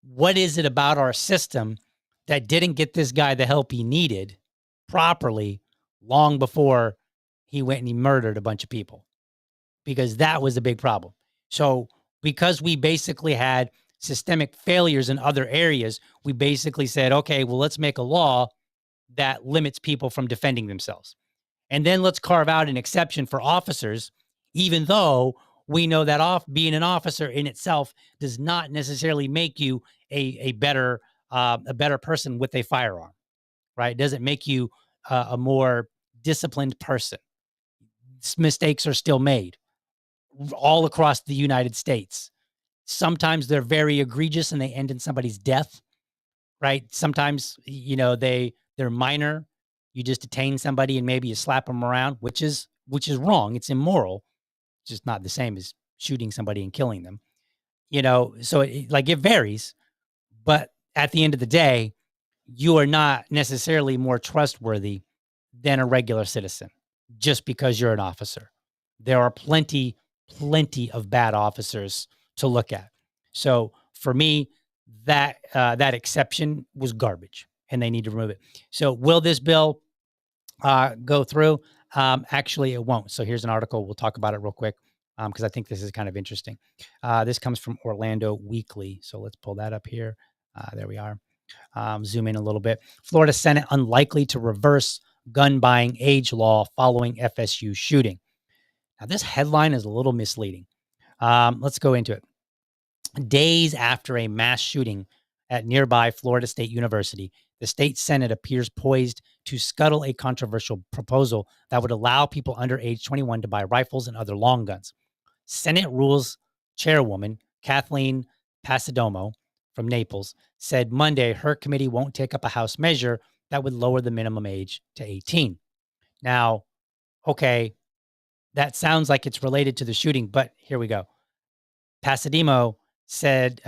what is it about our system that didn't get this guy the help he needed properly long before he went and he murdered a bunch of people? Because that was a big problem. So because we basically had systemic failures in other areas, we basically said, okay, well, let's make a law that limits people from defending themselves. And then let's carve out an exception for officers, even though we know that being an officer in itself does not necessarily make you a better person with a firearm, right? It doesn't make you a more disciplined person. Mistakes are still made all across the United States. Sometimes they're very egregious and they end in somebody's death, right? Sometimes, they're minor. You just detain somebody and maybe you slap them around, which is wrong. It's immoral. It's just not the same as shooting somebody and killing them. So it varies, but at the end of the day, you are not necessarily more trustworthy than a regular citizen just because you're an officer. There are plenty of bad officers to look at. So for me, that exception was garbage, and they need to remove it. So will this bill go through? Actually, it won't. So here's an article. We'll talk about it real quick because I think this is kind of interesting. This comes from Orlando Weekly. So let's pull that up here. There we are. Zoom in a little bit. Florida Senate unlikely to reverse gun buying age law following FSU shooting. Now, this headline is a little misleading. Let's go into it. Days after a mass shooting at nearby Florida State University, the state Senate appears poised to scuttle a controversial proposal that would allow people under age 21 to buy rifles and other long guns. Senate Rules Chairwoman Kathleen Passidomo from Naples said Monday her committee won't take up a House measure that would lower the minimum age to 18. Now, okay, that sounds like it's related to the shooting, but here we go. Passidomo said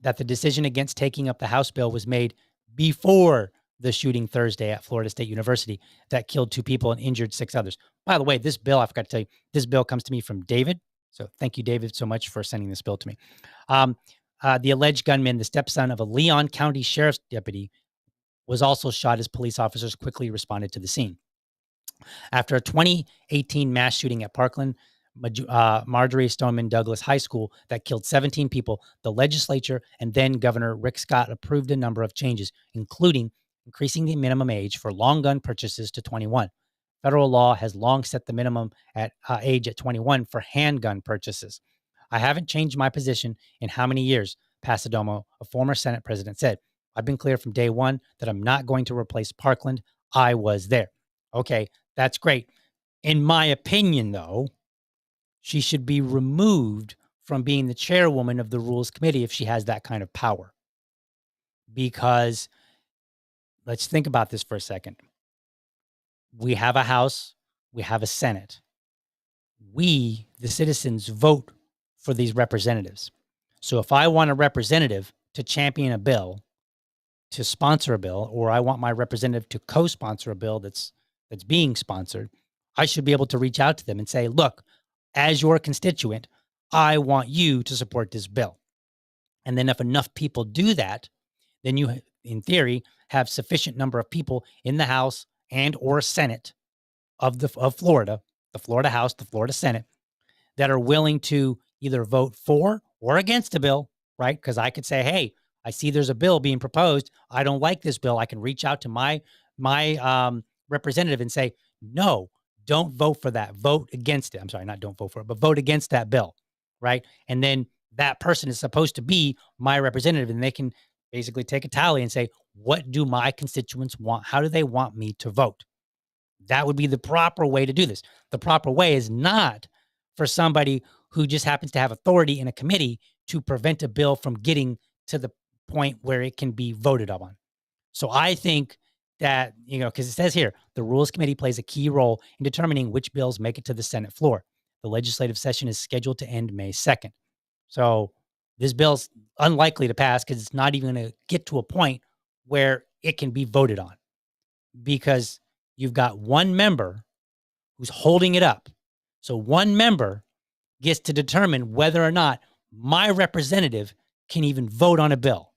that the decision against taking up the House bill was made before the shooting Thursday at Florida State University that killed 2 people and injured 6 others. By the way, this bill, I forgot to tell you, this bill comes to me from David. So thank you, David, so much for sending this bill to me. The alleged gunman, the stepson of a Leon County sheriff's deputy, was also shot as police officers quickly responded to the scene. After a 2018 mass shooting at Parkland, Marjorie Stoneman Douglas High School that killed 17 people, the legislature and then Governor Rick Scott approved a number of changes, including increasing the minimum age for long gun purchases to 21. Federal law has long set the minimum age at 21 for handgun purchases. I haven't changed my position in how many years, Passidomo, a former Senate president, said. I've been clear from day one that I'm not going to replace Parkland. I was there. Okay, that's great. In my opinion, though, she should be removed from being the chairwoman of the Rules Committee if she has that kind of power. Because let's think about this for a second. We have a House, we have a Senate. We, the citizens, vote for these representatives. So if I want a representative to champion a bill, to sponsor a bill, or I want my representative to co-sponsor a bill that's being sponsored, I should be able to reach out to them and say, look, as your constituent, I want you to support this bill. And then if enough people do that, then you, in theory, have sufficient number of people in the House and or Senate of Florida, the Florida House, the Florida Senate, that are willing to either vote for or against a bill, right? Because I could say, hey, I see there's a bill being proposed. I don't like this bill. I can reach out to my representative and say, no, don't vote for that. Vote against it. I'm sorry, not don't vote for it, but vote against that bill, right? And then that person is supposed to be my representative, and they can basically take a tally and say, what do my constituents want? How do they want me to vote? That would be the proper way to do this. The proper way is not for somebody who just happens to have authority in a committee to prevent a bill from getting to the point where it can be voted on. So I think that, because it says here, the Rules Committee plays a key role in determining which bills make it to the Senate floor. The legislative session is scheduled to end May 2nd. So this bill's unlikely to pass because it's not even going to get to a point where it can be voted on, because you've got one member who's holding it up. So one member gets to determine whether or not my representative can even vote on a bill.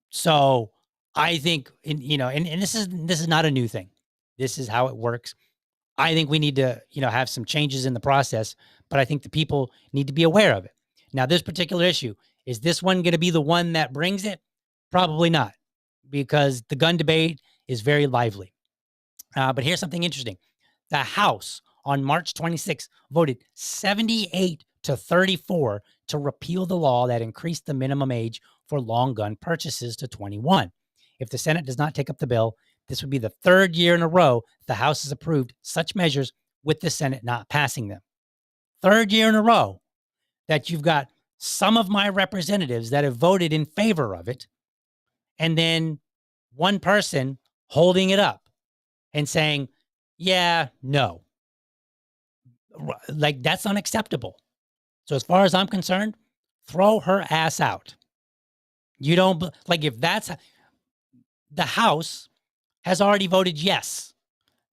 So I think, and this is not a new thing. This is how it works. I think we need to, have some changes in the process, but I think the people need to be aware of it. Now, this particular issue, is this one going to be the one that brings it? Probably not, because the gun debate is very lively. But here's something interesting. The House on March 26th voted 78-34 to repeal the law that increased the minimum age for long gun purchases to 21. If the Senate does not take up the bill, this would be the third year in a row the House has approved such measures with the Senate not passing them. Third year in a row that you've got some of my representatives that have voted in favor of it, and then one person holding it up and saying, yeah, no. Like, that's unacceptable. So as far as I'm concerned, throw her ass out. You don't, if that's, the House has already voted yes.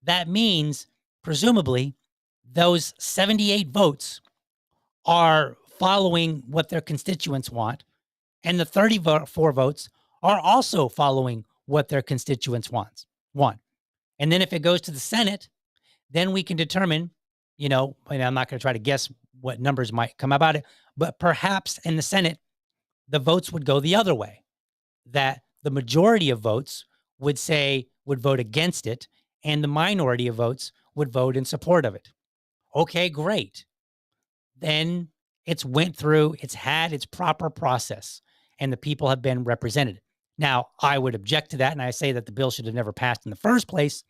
That means, presumably, those 78 votes are following what their constituents want, and the 34 votes are also following what their constituents want. And then if it goes to the Senate, then we can determine, and I'm not going to try to guess what numbers might come about it, but perhaps in the Senate, the votes would go the other way, that the majority of votes would vote against it, and the minority of votes would vote in support of it. Okay, great. Then it's went through, it's had its proper process, and the people have been represented. Now, I would object to that, and I say that the bill should have never passed in the first place,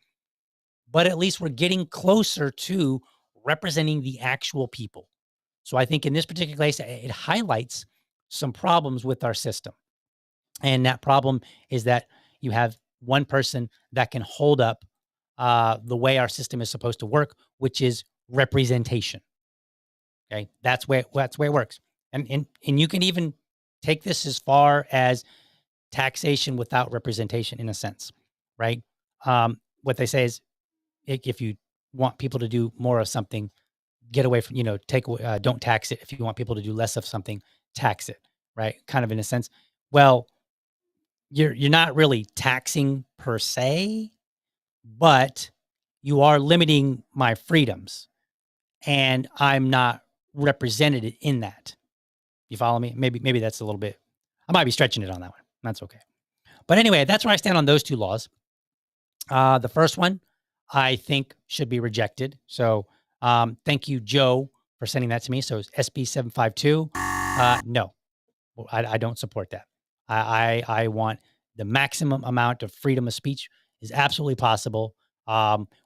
but at least we're getting closer to representing the actual people. So I think in this particular case, it highlights some problems with our system. And that problem is that you have one person that can hold up the way our system is supposed to work, which is representation. Okay, that's where it works. And you can even take this as far as taxation without representation, in a sense, right? What they say is, if you want people to do more of something, get away from, don't tax it. If you want people to do less of something, tax it, right? Kind of in a sense. Well, you're not really taxing per se, but you are limiting my freedoms, and I'm not represented in that. You follow me? Maybe that's a little bit, I might be stretching it on that one. That's okay. But anyway, that's where I stand on those two laws. The first one, I think, should be rejected. So thank you, Joe, for sending that to me. So it's SB 752. No, I don't support that. I want the maximum amount of freedom of speech is absolutely possible,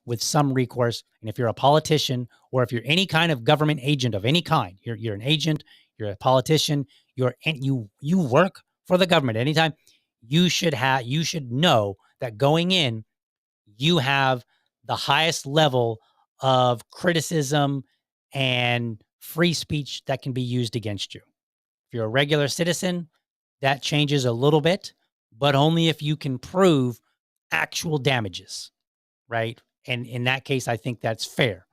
with some recourse. And if you're a politician, or if you're any kind of government agent of any kind, you're an agent, you're a politician, you work for the government anytime, you should know that going in, you have the highest level of criticism and free speech that can be used against you. you're a regular citizen, that changes a little bit, but only if you can prove actual damages, right? And in that case, I think that's fair.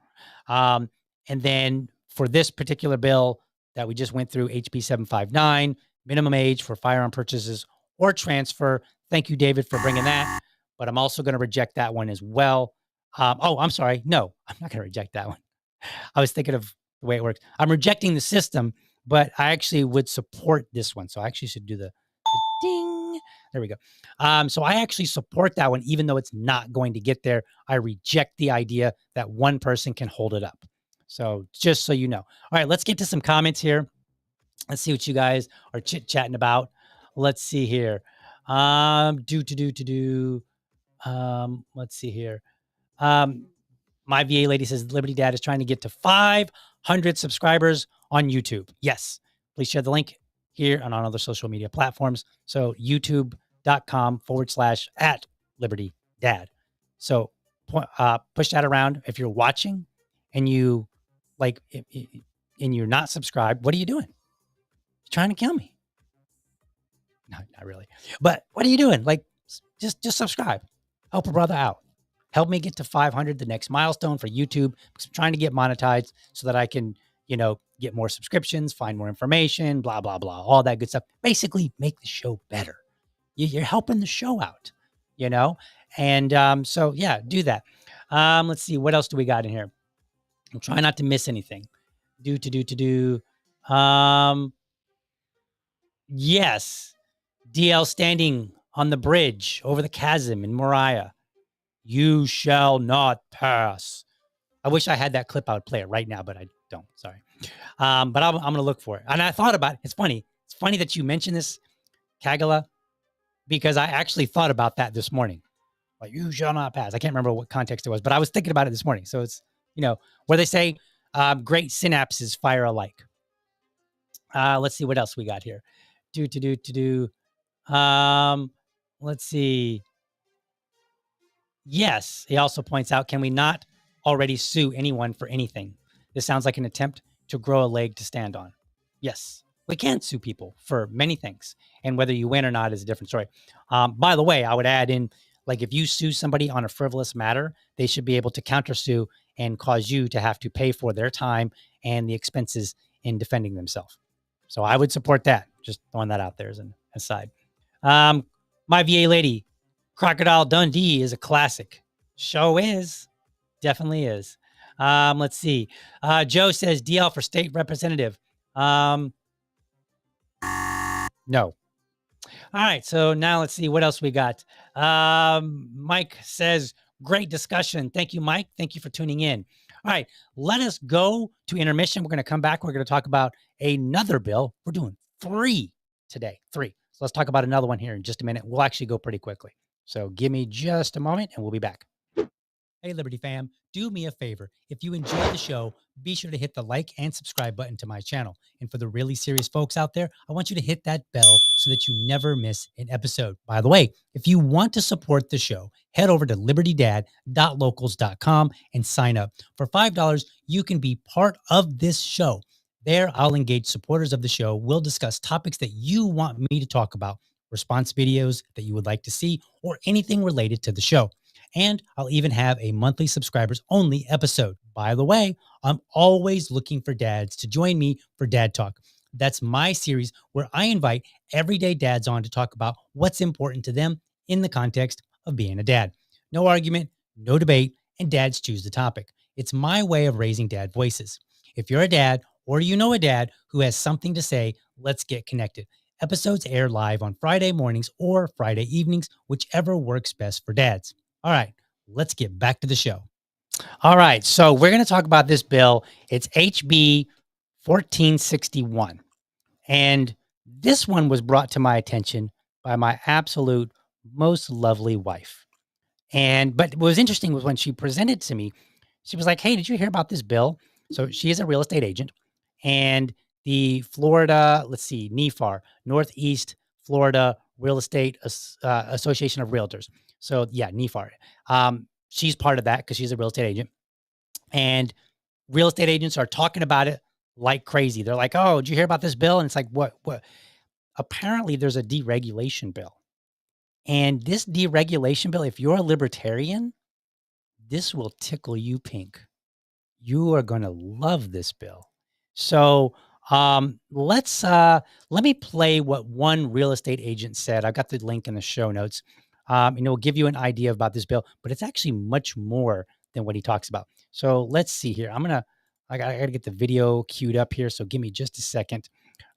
Um, and then for this particular bill that we just went through, HB 759, minimum age for firearm purchases or transfer. Thank you, David, for bringing that. But I'm also going to reject that one as well. I'm sorry. No, I'm not going to reject that one. I was thinking of the way it works. I'm rejecting the system, but I actually would support this one. So I actually should do the ding. There we go. So I actually support that one, even though it's not going to get there. I reject the idea that one person can hold it up. So just so you know. All right, let's get to some comments here. Let's see what you guys are chit-chatting about. Let's see here. Let's see here. My VA lady says Liberty Dad is trying to get to 500 subscribers on YouTube. Yes. Please share the link here and on other social media platforms. So youtube.com/@ Liberty Dad. So push that around. If you're watching and you like, and you're not subscribed, what are you doing? You're trying to kill me. No, not really. But what are you doing? Like, just subscribe. Help a brother out. Help me get to 500, the next milestone for YouTube, because I'm trying to get monetized so that I can, get more subscriptions, find more information, blah, blah, blah, all that good stuff. Basically, make the show better. You're helping the show out, And so, yeah, do that. Let's see. What else do we got in here? I'm trying not to miss anything. Yes. DL standing on the bridge over the chasm in Moriah. You shall not pass. I wish I had that clip. I would play it right now, but I don't. Sorry. But I'm going to look for it. And I thought about it. It's funny. It's funny that you mentioned this, Kagala, because I actually thought about that this morning. Like, you shall not pass. I can't remember what context it was, but I was thinking about it this morning. So it's, where they say great synapses fire alike. Let's see what else we got here. Let's see. Yes, he also points out, can we not already sue anyone for anything? This sounds like an attempt to grow a leg to stand on. Yes, we can sue people for many things. And whether you win or not is a different story. By the way, I would add in, like, if you sue somebody on a frivolous matter, they should be able to countersue and cause you to have to pay for their time and the expenses in defending themselves. So I would support that. Just throwing that out there as an aside. My VA lady, Crocodile Dundee is a classic. Show is. Definitely is. Let's see. Joe says DL for state representative. No. All right. So now let's see what else we got. Mike says, great discussion. Thank you, Mike. Thank you for tuning in. All right. Let us go to intermission. We're going to come back. We're going to talk about another bill. We're doing 3 today. 3. So let's talk about another one here in just a minute. We'll actually go pretty quickly. So give me just a moment and we'll be back. Hey, Liberty fam, do me a favor. If you enjoy the show, be sure to hit the like and subscribe button to my channel. And for the really serious folks out there, I want you to hit that bell so that you never miss an episode. By the way, if you want to support the show, head over to libertydad.locals.com and sign up. For $5, you can be part of this show. There, I'll engage supporters of the show. We'll discuss topics that you want me to talk about, response videos that you would like to see, or anything related to the show. And I'll even have a monthly subscribers only episode. By the way, I'm always looking for dads to join me for Dad Talk. That's my series where I invite everyday dads on to talk about what's important to them in the context of being a dad. No argument, no debate, and dads choose the topic. It's my way of raising dad voices. If you're a dad or you know a dad who has something to say, let's get connected. Episodes air live on Friday mornings or Friday evenings, whichever works best for dads. All right, let's get back to the show. All right, so we're going to talk about this bill. It's HB 1461. And this one was brought to my attention by my absolute most lovely wife. But what was interesting was when she presented to me, she was like, hey, did you hear about this bill? So she is a real estate agent. And the Florida, NEFAR, Northeast Florida Real Estate Association of Realtors. So yeah, NEFAR. She's part of that because she's a real estate agent. And real estate agents are talking about it like crazy. They're like, "Oh, did you hear about this bill?" And it's like, "What?" Apparently, there's a deregulation bill. And this deregulation bill, if you're a libertarian, this will tickle you pink. You are gonna love this bill. So, let me play what one real estate agent said. I've got the link in the show notes. And it will give you an idea about this bill, but it's actually much more than what he talks about. So let's see here. I gotta get the video queued up here. So give me just a second.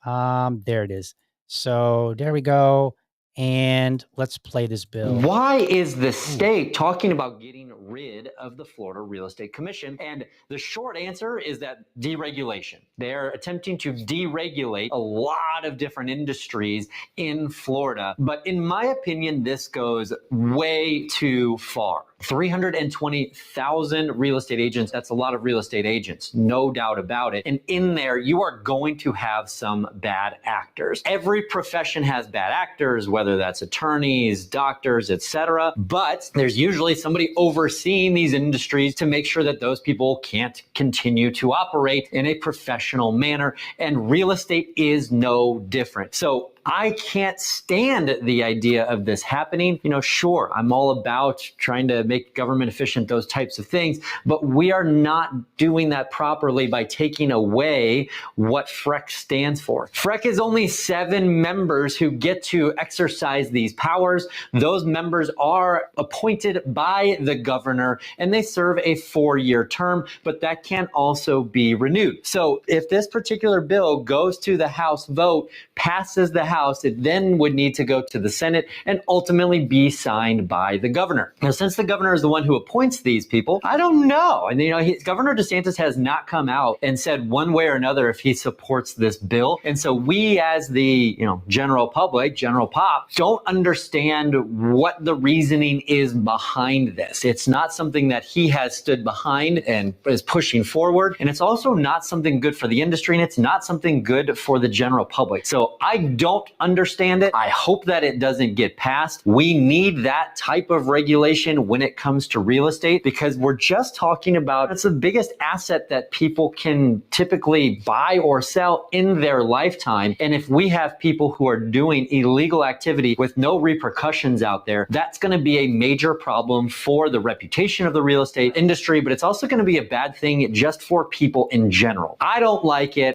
There it is. So there we go. And let's play this bill. Why is the state talking about getting rid of the Florida Real Estate Commission? And the short answer is that deregulation. They're attempting to deregulate a lot of different industries in Florida. But in my opinion, this goes way too far. 320,000 real estate agents. That's a lot of real estate agents, no doubt about it. And in there, you are going to have some bad actors. Every profession has bad actors, whether that's attorneys, doctors, etc. But there's usually somebody overseeing these industries to make sure that those people can't continue to operate in a professional manner. And real estate is no different. So I can't stand the idea of this happening. Sure, I'm all about trying to make government efficient, those types of things, but we are not doing that properly by taking away what FREC stands for. FREC is only 7 members who get to exercise these powers. Those members are appointed by the governor and they serve a 4-year term, but that can also be renewed. So if this particular bill goes to the House vote, passes the House, it then would need to go to the Senate and ultimately be signed by the governor. Now, since the governor is the one who appoints these people, I don't know. And Governor DeSantis has not come out and said one way or another if he supports this bill. And so we, as the general public, general pop, don't understand what the reasoning is behind this. It's not something that he has stood behind and is pushing forward. And it's also not something good for the industry, and it's not something good for the general public. So I don't understand it. I hope that it doesn't get passed. We need that type of regulation when it comes to real estate, because we're just talking about, it's the biggest asset that people can typically buy or sell in their lifetime. And if we have people who are doing illegal activity with no repercussions out there, that's going to be a major problem for the reputation of the real estate industry, but it's also going to be a bad thing just for people in general. I don't like it.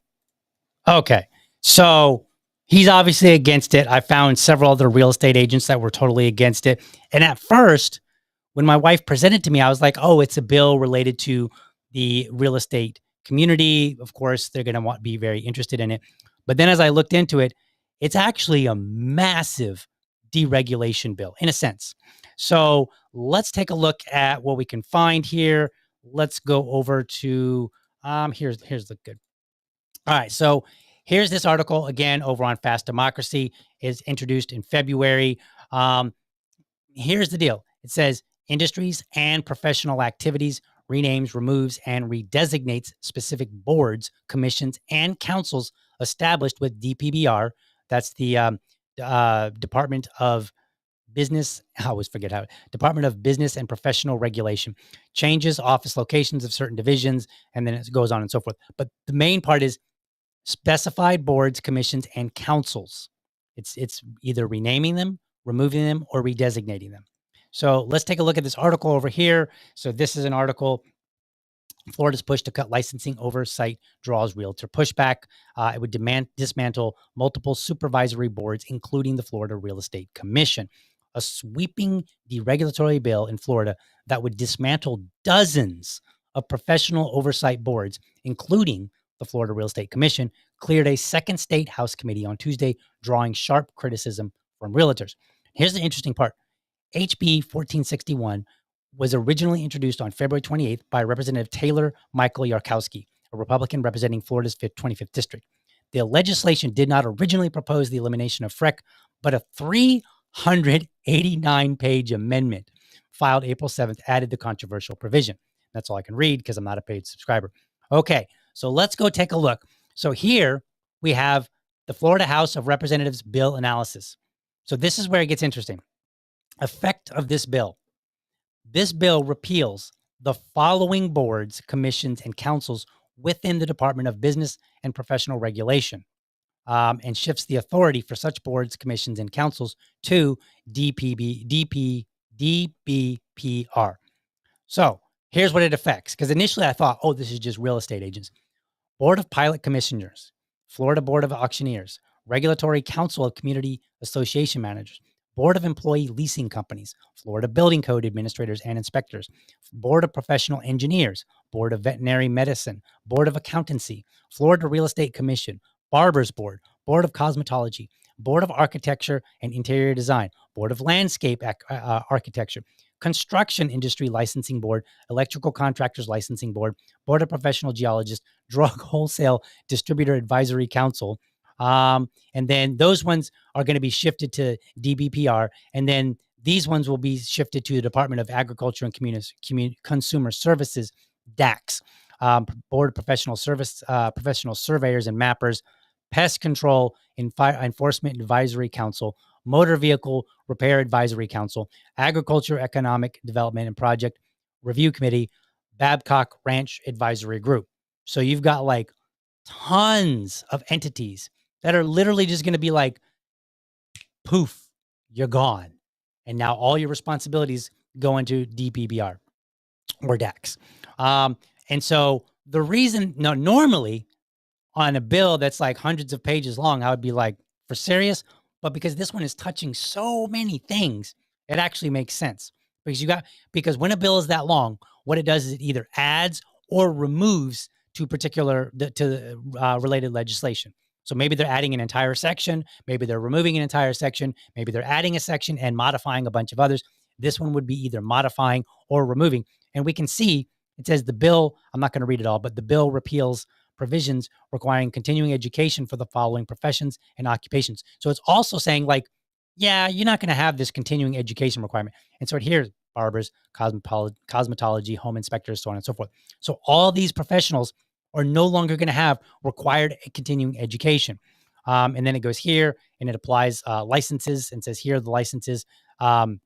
Okay. So he's obviously against it. I found several other real estate agents that were totally against it. And at first, when my wife presented to me, I was like, oh, it's a bill related to the real estate community. Of course, they're going to be very interested in it. But then as I looked into it, it's actually a massive deregulation bill in a sense. So let's take a look at what we can find here. Let's go over to, here's the good. All right. So here's this article again over on Fast Democracy. Is introduced in February. Here's the deal. It says industries and professional activities renames, removes, and redesignates specific boards, commissions, and councils established with DPBR. That's the Department of Business. I always forget how. Department of Business and Professional Regulation. Changes office locations of certain divisions, and then it goes on and so forth. But the main part is specified boards, commissions, and councils. It's either renaming them, removing them, or redesignating them. So let's take a look at this article over here. So this is an article. Florida's push to cut licensing oversight draws realtor pushback. It would dismantle multiple supervisory boards, including the Florida Real Estate Commission. A sweeping deregulatory bill in Florida that would dismantle dozens of professional oversight boards, including the Florida Real Estate Commission, cleared a second state House committee on Tuesday, drawing sharp criticism from realtors. Here's the interesting part. HB 1461 was originally introduced on February 28th by Representative Taylor Michael Yarkowski, a Republican representing Florida's 25th district. The legislation did not originally propose the elimination of FREC, but a 389-page amendment filed April 7th added the controversial provision. That's all I can read because I'm not a paid subscriber. Okay, so let's go take a look. So here we have the Florida House of Representatives bill analysis. So this is where it gets interesting. Effect of this bill. This bill repeals the following boards, commissions, and councils within the Department of Business and Professional Regulation, and shifts the authority for such boards, commissions, and councils to DBPR. So here's what it affects. Because initially I thought, oh, this is just real estate agents. Board of Pilot Commissioners, Florida Board of Auctioneers, Regulatory Council of Community Association Managers, Board of Employee Leasing Companies, Florida Building Code Administrators and Inspectors, Board of Professional Engineers, Board of Veterinary Medicine, Board of Accountancy, Florida Real Estate Commission, Barbers Board, Board of Cosmetology, Board of Architecture and Interior Design, Board of Landscape Architecture, Construction Industry Licensing Board, Electrical Contractors Licensing Board, Board of Professional Geologists, Drug Wholesale Distributor Advisory Council. And then those ones are going to be shifted to DBPR. And then these ones will be shifted to the Department of Agriculture and Consumer Services, DAX, Board of Professional Surveyors and Mappers, Pest Control and Fire Enforcement Advisory Council, Motor Vehicle Repair Advisory Council, Agriculture Economic Development and Project Review Committee, Babcock Ranch Advisory Group. So you've got like tons of entities that are literally just going to be like, poof, you're gone. And now all your responsibilities go into DPBR or DAX. And so the reason, normally on a bill that's like hundreds of pages long, I would be like, for serious? But because this one is touching so many things, it actually makes sense. Because when a bill is that long, what it does is it either adds or removes to related legislation. So maybe they're adding an entire section, maybe they're removing an entire section, maybe they're adding a section and modifying a bunch of others. This one would be either modifying or removing. And we can see it says the bill, I'm not going to read it all, but the bill repeals provisions requiring continuing education for the following professions and occupations. So it's also saying like, yeah, you're not going to have this continuing education requirement. And so here's barbers, cosmetology, home inspectors, so on and so forth. So all these professionals are no longer going to have required continuing education. And then it goes here and it applies licenses and says here are the licenses that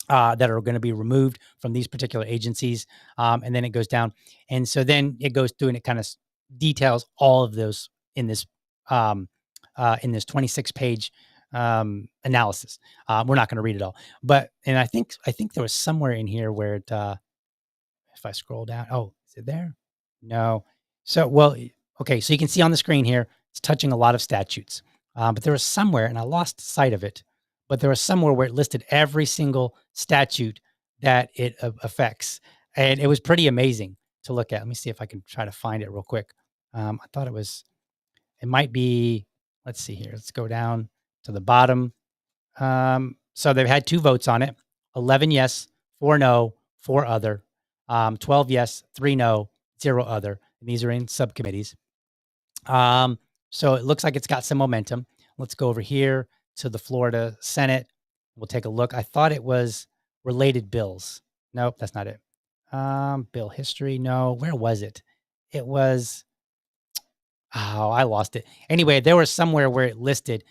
are going to be removed from these particular agencies. And then it goes down. And so then it goes through and it kind of details all of those in this 26-page analysis. We're not going to read it all, but and I think there was somewhere in here where it, if I scroll down, oh, is it there? No. So okay. So you can see on the screen here, it's touching a lot of statutes, but there was somewhere, and I lost sight of it, but there was somewhere where it listed every single statute that it affects, and it was pretty amazing to look at. Let me see if I can try to find it real quick. I thought it might be, let's see here. Let's go down to the bottom. So they've had 2 votes on it, 11 yes, 4 no, 4 other, 12 yes, 3 no, 0 other. And these are in subcommittees. So it looks like it's got some momentum. Let's go over here to the Florida Senate. We'll take a look. I thought it was related bills. Nope, that's not it. Bill history. No, where was it? It was, oh, I lost it. Anyway, there was somewhere where it listed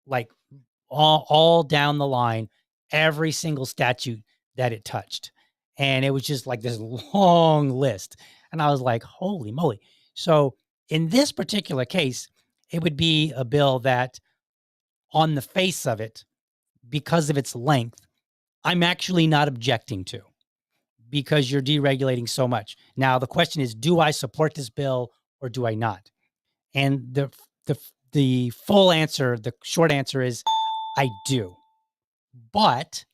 like all down the line, every single statute that it touched. And it was just like this long list. And I was like, holy moly. So in this particular case, it would be a bill that on the face of it, because of its length, I'm actually not objecting to, because you're deregulating so much. Now, the question is, do I support this bill or do I not? And the full answer, the short answer is I do. But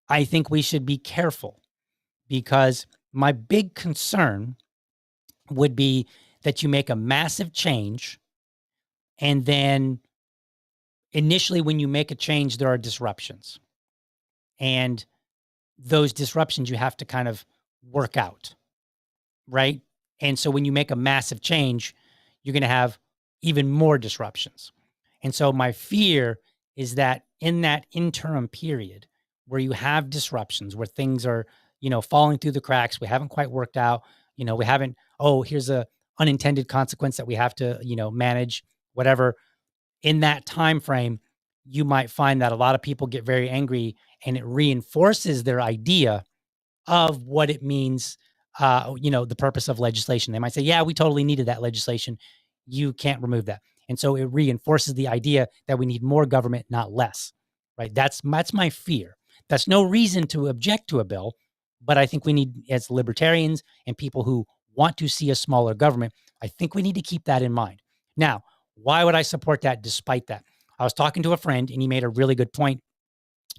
I think we should be careful, because my big concern would be that you make a massive change, and then initially when you make a change, there are disruptions. And those disruptions you have to kind of work out, right? And so when you make a massive change, you're going to have even more disruptions. And so my fear is that in that interim period where you have disruptions, where things are, falling through the cracks, we haven't quite worked out, we haven't, here's a unintended consequence that we have to, manage, whatever. In that time frame, you might find that a lot of people get very angry, and it reinforces their idea of what it means the purpose of legislation. They might say, yeah, we totally needed that legislation. You can't remove that. And so it reinforces the idea that we need more government, not less, right? That's my fear. That's no reason to object to a bill, but I think we need, as libertarians and people who want to see a smaller government, I think we need to keep that in mind. Now, why would I support that despite that? I was talking to a friend and he made a really good point.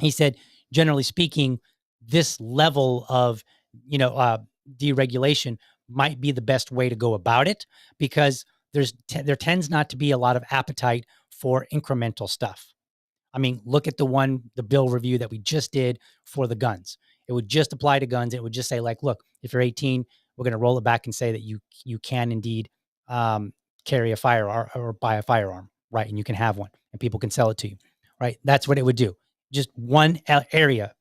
He said, generally speaking, this level of, deregulation might be the best way to go about it because there tends not to be a lot of appetite for incremental stuff. I mean, look at the bill review that we just did for the guns. It would just apply to guns. It would just say like, look, if you're 18, we're going to roll it back and say that you can indeed carry a firearm or buy a firearm, right? And you can have one, and people can sell it to you, right? That's what it would do. Just one area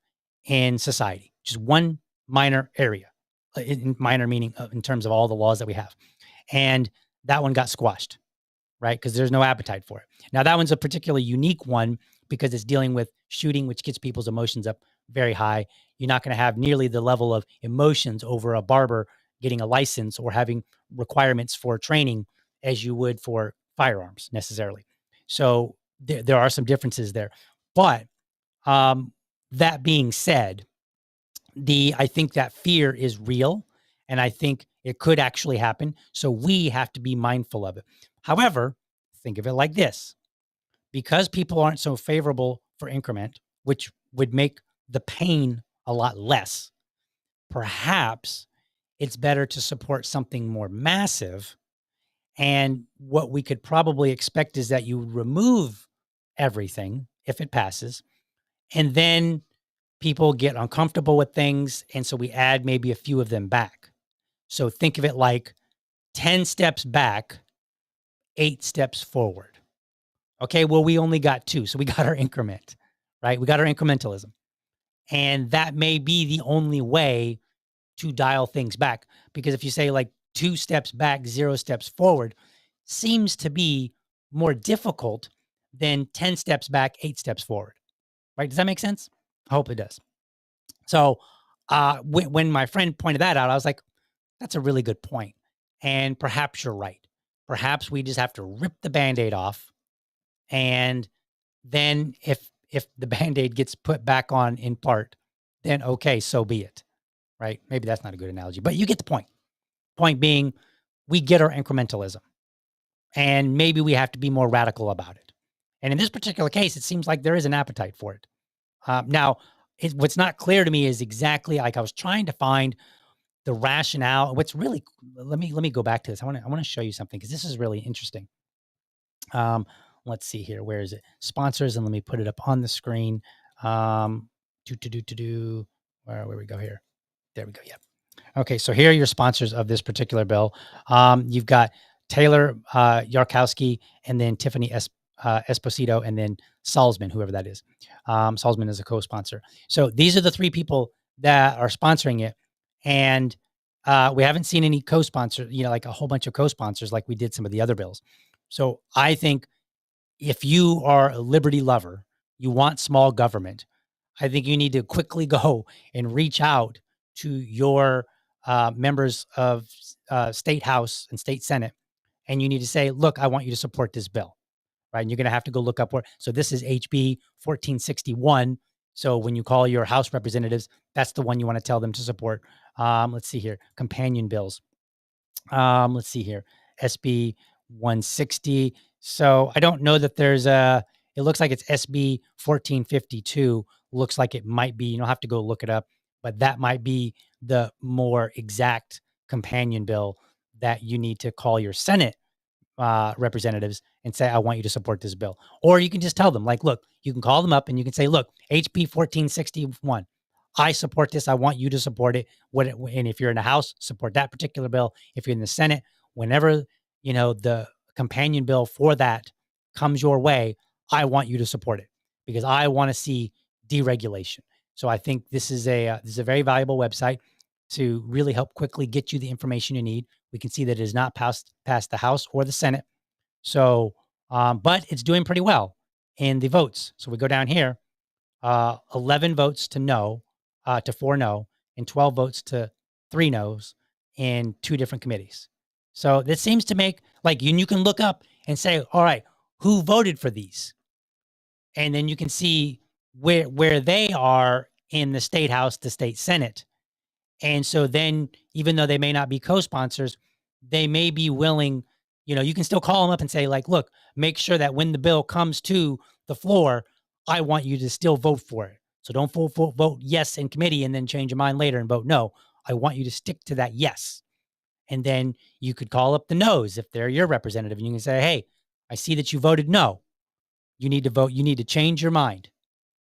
in society, just one minor area, minor meaning in terms of all the laws that we have, and that one got squashed, right? Because there's no appetite for it. Now, that one's a particularly unique one because it's dealing with shooting, which gets people's emotions up very high. You're not going to have nearly the level of emotions over a barber getting a license or having requirements for training as you would for firearms necessarily. So there are some differences there. But that being said, I think that fear is real, and I think it could actually happen. So we have to be mindful of it. However, think of it like this: because people aren't so favorable for increment, which would make the pain a lot less, perhaps it's better to support something more massive. And what we could probably expect is that you remove everything if it passes, and then people get uncomfortable with things. And so we add maybe a few of them back. So think of it like 10 steps back, 8 steps forward. Okay, well, we only got 2. So we got our increment, right? We got our incrementalism. And that may be the only way to dial things back. Because if you say like 2 steps back, 0 steps forward, seems to be more difficult than 10 steps back, 8 steps forward, right? Does that make sense? I hope it does. So when my friend pointed that out, I was like, that's a really good point. And perhaps you're right. Perhaps we just have to rip the Band-Aid off. And then if the Band-Aid gets put back on in part, then okay, so be it. Right? Maybe that's not a good analogy, but you get the point. Point being, we get our incrementalism. And maybe we have to be more radical about it. And in this particular case, it seems like there is an appetite for it. Now, what's not clear to me is exactly like I was trying to find the rationale. What's really let me go back to this. I want to show you something because this is really interesting. Let's see here. Where is it? Sponsors, and let me put it up on the screen. Where we go here? There we go. Yeah. Okay, so here are your sponsors of this particular bill. You've got Taylor Yarkowski, and then Tiffany Esposito, and then Salzman, whoever that is. Salzman is a co-sponsor. So these are the 3 people that are sponsoring it, and we haven't seen any co-sponsors, like a whole bunch of co-sponsors like we did some of the other bills. So I think if you are a liberty lover, you want small government, I think you need to quickly go and reach out to your members of state house and state senate, and you need to say, look, I want you to support this bill, right? And you're going to have to go look up where. So this is HB 1461. So when you call your House representatives, that's the one you want to tell them to support. Let's see here, companion bills. Let's see here, SB 160. So I don't know that there's it looks like it's SB 1452. Looks like it might be, you don't have to go look it up, but that might be the more exact companion bill that you need to call your Senate representatives and say, I want you to support this bill. Or you can just tell them, like, look, you can call them up and you can say, look, HB 1461, I support this. I want you to support it. And if you're in the House, support that particular bill. If you're in the Senate, whenever, the companion bill for that comes your way, I want you to support it because I want to see deregulation. So I think this is a very valuable website to really help quickly get you the information you need. We can see that it is not passed the House or the Senate. So, but it's doing pretty well in the votes. So we go down here, 11 votes to no, to 4 no, and 12 votes to 3 no's. in 2 different committees. So this seems to make like you can look up and say, all right, who voted for these? And then you can see where they are in the state house, the state senate. And so then, even though they may not be co-sponsors, they may be willing, you can still call them up and say, like, look, make sure that when the bill comes to the floor, I want you to still vote for it. So don't vote yes in committee and then change your mind later and vote no. I want you to stick to that yes. And then you could call up the no's if they're your representative, and you can say, hey, I see that you voted no. You need to vote. You need to change your mind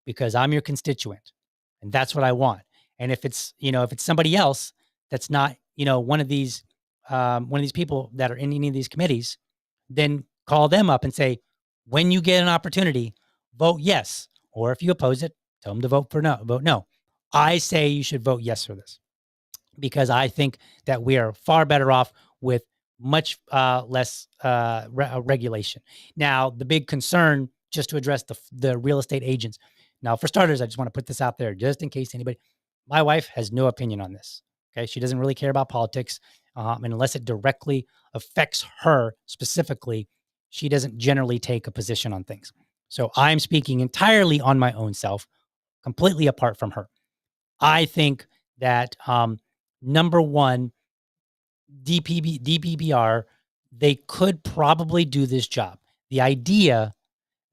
because I'm your constituent and that's what I want. And if it's somebody else that's not, one of these people that are in any of these committees, then call them up and say, when you get an opportunity, vote yes. Or if you oppose it, tell them to vote no. I say you should vote yes for this because I think that we are far better off with much less regulation. Now, the big concern, just to address the real estate agents. Now, for starters, I just want to put this out there just in case anybody, my wife has no opinion on this. Okay. She doesn't really care about politics. And unless it directly affects her specifically, she doesn't generally take a position on things. So I'm speaking entirely on my own self, completely apart from her. I think that number one, DPPR, they could probably do this job. The idea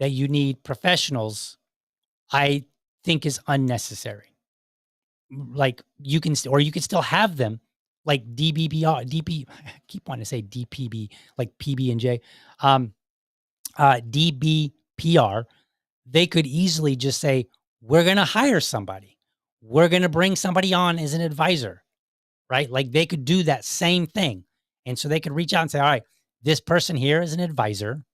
that you need professionals, I think, is unnecessary. Like you can still have them, like I keep wanting to say DPB, like PB and J, DBPR. They could easily just say, we're going to hire somebody. We're going to bring somebody on as an advisor, right? Like they could do that same thing. And so they could reach out and say, all right, this person here is an advisor.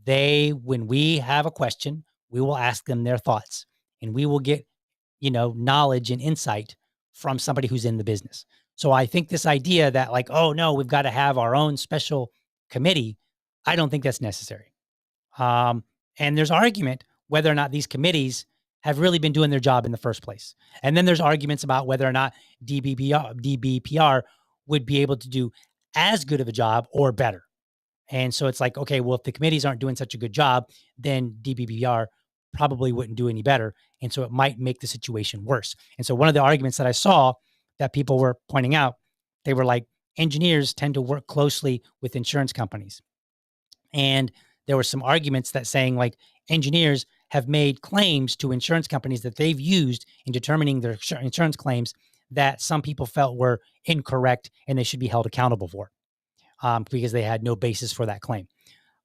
When we have a question, we will ask them their thoughts and we will get, knowledge and insight from somebody who's in the business. So I think this idea that like, oh no, we've got to have our own special committee, I don't think that's necessary. And there's argument whether or not these committees have really been doing their job in the first place. And then there's arguments about whether or not DBPR would be able to do as good of a job or better. And so it's like, okay, well, if the committees aren't doing such a good job, then DBPR probably wouldn't do any better. And so it might make the situation worse. And so one of the arguments that I saw that people were pointing out, they were like, engineers tend to work closely with insurance companies. And there were some arguments that saying like engineers have made claims to insurance companies that they've used in determining their insurance claims that some people felt were incorrect and they should be held accountable for because they had no basis for that claim.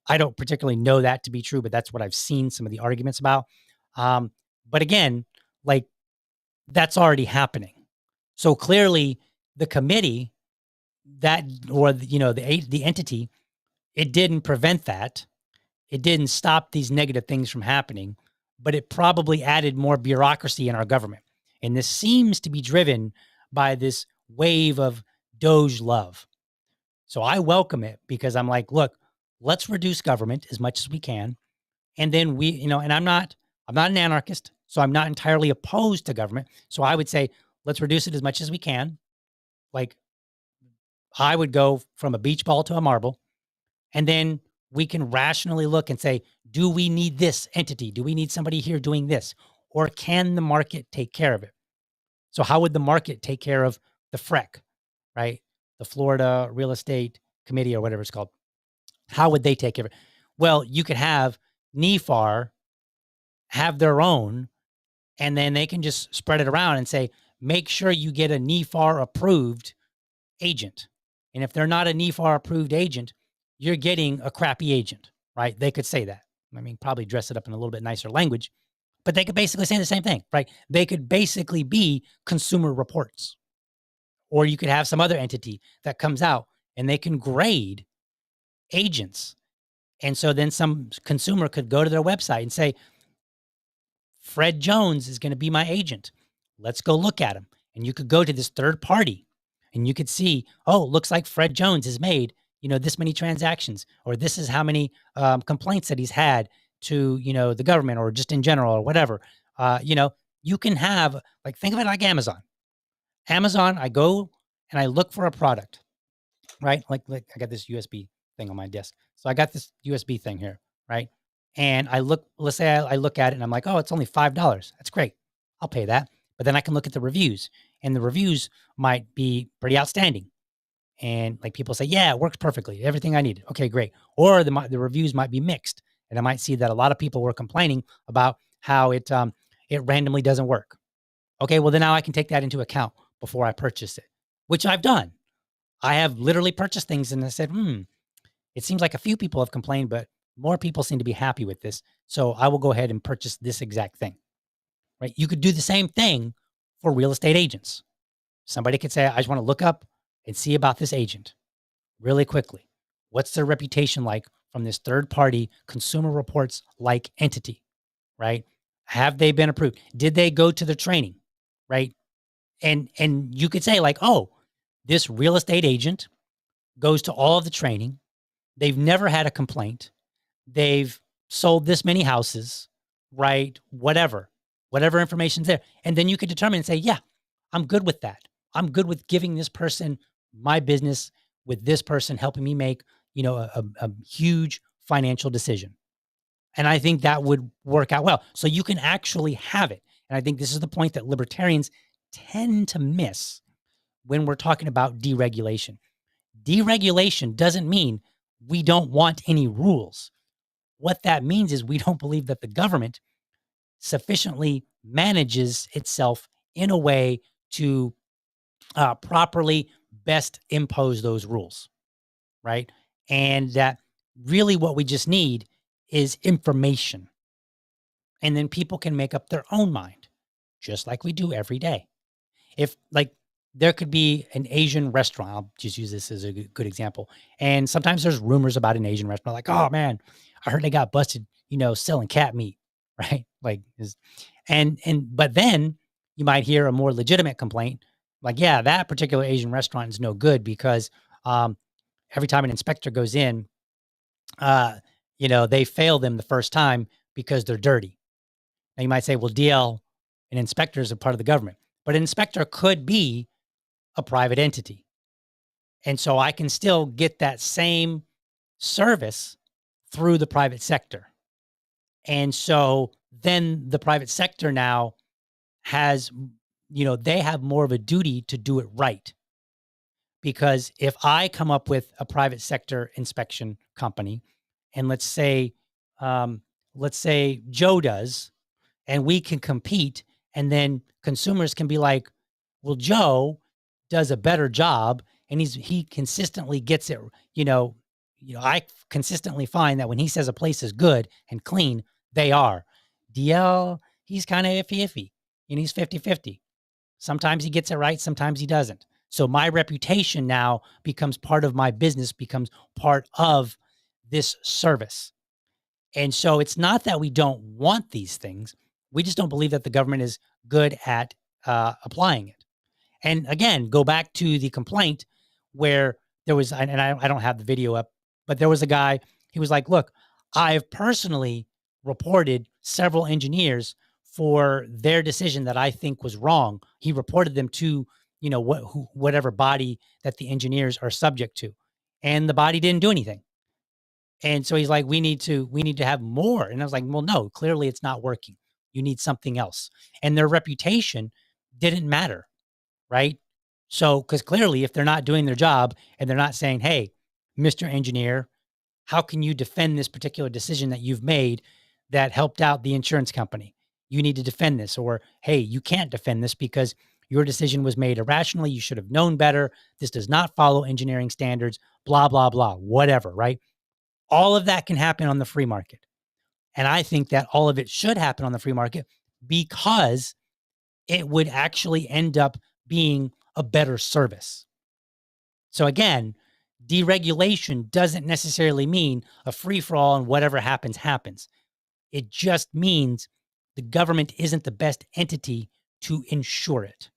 I don't particularly know that to be true, but that's what I've seen some of the arguments about. But again, like that's already happening. So clearly the committee that, or, the entity, it didn't prevent that. It didn't stop these negative things from happening, but it probably added more bureaucracy in our government. And this seems to be driven by this wave of Doge love. So I welcome it because I'm like, look, let's reduce government as much as we can. And then and I'm not an anarchist, so I'm not entirely opposed to government. So I would say, let's reduce it as much as we can. Like I would go from a beach ball to a marble. And then we can rationally look and say, do we need this entity? Do we need somebody here doing this? Or can the market take care of it? So how would the market take care of the FREC, right? The Florida Real Estate Committee or whatever it's called. How would they take care of it? Well, you could have NEFAR have their own, and then they can just spread it around and say, make sure you get a NEFAR approved agent. And if they're not a NEFAR approved agent, you're getting a crappy agent, right? They could say that. I mean, probably dress it up in a little bit nicer language, but they could basically say the same thing, right? They could basically be Consumer Reports. Or you could have some other entity that comes out and they can grade agents. And so then some consumer could go to their website and say, Fred Jones is going to be my agent. Let's go look at him. And you could go to this third party and you could see, oh, it looks like Fred Jones has made, this many transactions, or this is how many complaints that he's had to, the government or just in general or whatever. You can have, like, think of it like Amazon. Amazon, I go and I look for a product, right? Like I got this USB thing on my desk. So I got this USB thing here, right? And I look, let's say I look at it and I'm like, oh, it's only $5. That's great. I'll pay that. But then I can look at the reviews, and the reviews might be pretty outstanding. And like people say, yeah, it works perfectly. Everything I needed. Okay, great. Or the reviews might be mixed. And I might see that a lot of people were complaining about how it randomly doesn't work. Okay, well then now I can take that into account before I purchase it, which I've done. I have literally purchased things and I said, it seems like a few people have complained, but more people seem to be happy with this. So I will go ahead and purchase this exact thing, right? You could do the same thing for real estate agents. Somebody could say, I just want to look up and see about this agent really quickly. What's their reputation like from this third party consumer reports like entity, right? Have they been approved? Did they go to the training, right? And you could say like, oh, this real estate agent goes to all of the training. They've never had a complaint. They've sold this many houses, right? Whatever information's there. And then you could determine and say, yeah, I'm good with that. I'm good with giving this person my business with this person helping me make, a huge financial decision. And I think that would work out well. So you can actually have it. And I think this is the point that libertarians tend to miss when we're talking about deregulation. Deregulation doesn't mean we don't want any rules. What that means is we don't believe that the government sufficiently manages itself in a way to properly best impose those rules, right? And that really what we just need is information. And then people can make up their own mind, just like we do every day. If like there could be an Asian restaurant, I'll just use this as a good example. And sometimes there's rumors about an Asian restaurant, like, oh man, I heard they got busted, selling cat meat, right? But then you might hear a more legitimate complaint, like, yeah, that particular Asian restaurant is no good because um, every time an inspector goes in, uh, they fail them the first time because they're dirty. Now you might say, well, DL, an inspector is a part of the government, but an inspector could be a private entity. And so I can still get that same service through the private sector. And so then the private sector now has, they have more of a duty to do it right. Because if I come up with a private sector inspection company, and let's say Joe does, and we can compete, and then consumers can be like, well, Joe does a better job, and he consistently gets it, I consistently find that when he says a place is good and clean, they are. DL, he's kind of iffy, and he's 50-50. Sometimes he gets it right, sometimes he doesn't. So my reputation now becomes part of my business, becomes part of this service. And so it's not that we don't want these things. We just don't believe that the government is good at applying it. And again, go back to the complaint where there was, and I don't have the video up, but there was a guy, he was like, look, I've personally reported several engineers for their decision that I think was wrong. He reported them to, whatever body that the engineers are subject to. And the body didn't do anything. And so he's like, we need to have more. And I was like, well, no, clearly it's not working. You need something else. And their reputation didn't matter, right? So, because clearly if they're not doing their job and they're not saying, hey, Mr. Engineer, how can you defend this particular decision that you've made that helped out the insurance company? You need to defend this. Or, hey, you can't defend this because your decision was made irrationally. You should have known better. This does not follow engineering standards, blah, blah, blah, whatever, right? All of that can happen on the free market. And I think that all of it should happen on the free market because it would actually end up being a better service. So again, deregulation doesn't necessarily mean a free for all and whatever happens, happens. It just means the government isn't the best entity to ensure it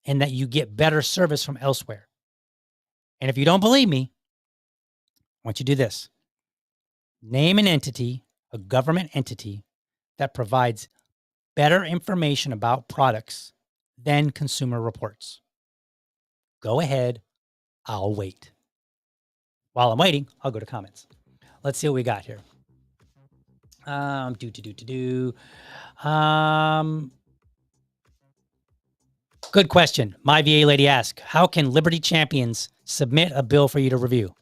and that you get better service from elsewhere. And if you don't believe me, I want you to do this. Name an entity, a government entity that provides better information about products than Consumer Reports. Go ahead. I'll wait. While I'm waiting, I'll go to comments. Let's see what we got here. Good question. My VA lady asked, how can Liberty champions submit a bill for you to review?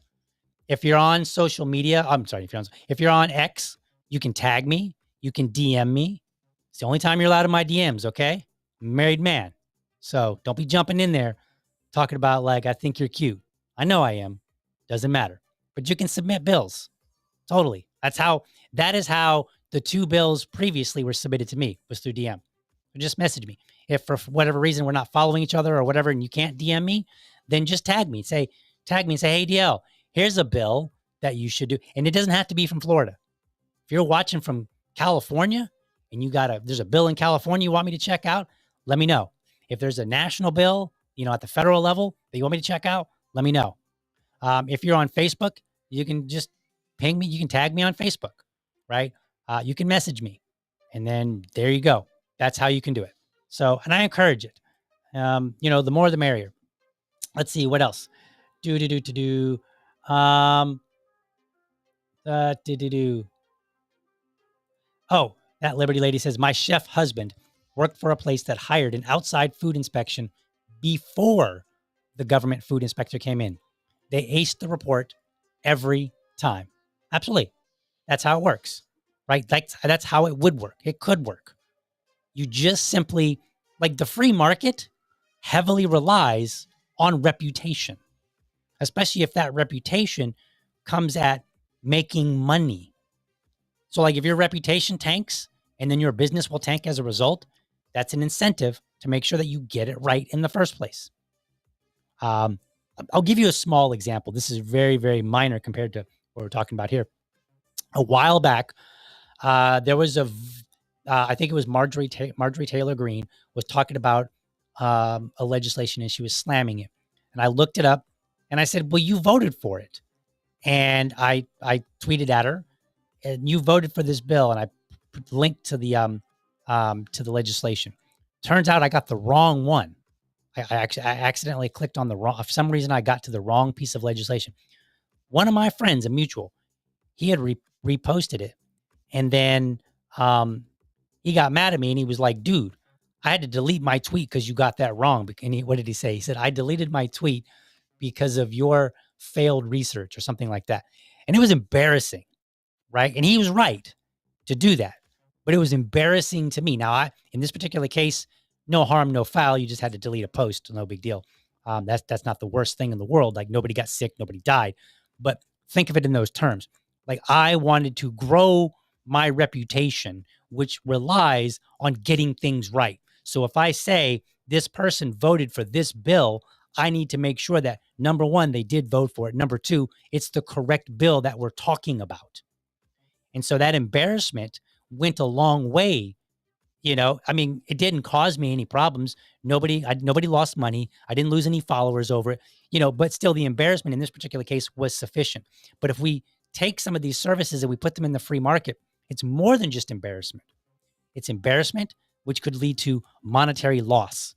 If you're on social media, if you're on X, you can tag me, you can DM me. It's the only time you're allowed in my DMs, okay? I'm a married man. So don't be jumping in there talking about like, I think you're cute. I know I am. Doesn't matter. But you can submit bills. Totally. That is how the 2 bills previously were submitted to me, was through DM. So just message me. If for whatever reason we're not following each other or whatever, and you can't DM me, then just tag me and say, hey, DL, here's a bill that you should do. And it doesn't have to be from Florida. If you're watching from California and there's a bill in California you want me to check out, let me know. If there's a national bill, at the federal level that you want me to check out, let me know. If you're on Facebook, you can just ping me. You can tag me on Facebook, right? You can message me, and then there you go. That's how you can do it. So, and I encourage it. The more the merrier. Let's see what else. Oh, that Liberty lady says, my chef husband worked for a place that hired an outside food inspection before the government food inspector came in. They aced the report every time. Absolutely. That's how it works, right? That's how it would work. It could work. You just simply, like the free market heavily relies on reputation, especially if that reputation comes at making money. So like if your reputation tanks and then your business will tank as a result, that's an incentive to make sure that you get it right in the first place. I'll give you a small example. This is very, very minor compared to what we're talking about here. A while back, there was I think it was Marjorie Taylor Greene was talking about a legislation and she was slamming it. And I looked it up and I said, well, you voted for it. And I tweeted at her, and you voted for this bill. And I linked to the legislation. Turns out I got the wrong one. I accidentally clicked on the wrong, for some reason I got to the wrong piece of legislation. One of my friends, a mutual, he had reposted it. And then he got mad at me and he was like, dude, I had to delete my tweet because you got that wrong. And what did he say? He said, I deleted my tweet because of your failed research or something like that. And it was embarrassing, right? And he was right to do that. But it was embarrassing to me. Now, in this particular case, no harm, no foul. You just had to delete a post. No big deal. That's not the worst thing in the world. Like nobody got sick, nobody died. But think of it in those terms. Like I wanted to grow my reputation, which relies on getting things right. So if I say this person voted for this bill, I need to make sure that number one, they did vote for it. Number two, it's the correct bill that we're talking about. And so that embarrassment went a long way. It didn't cause me any problems. Nobody lost money. I didn't lose any followers over it, but still the embarrassment in this particular case was sufficient. But if we take some of these services and we put them in the free market, it's more than just embarrassment. It's embarrassment, which could lead to monetary loss.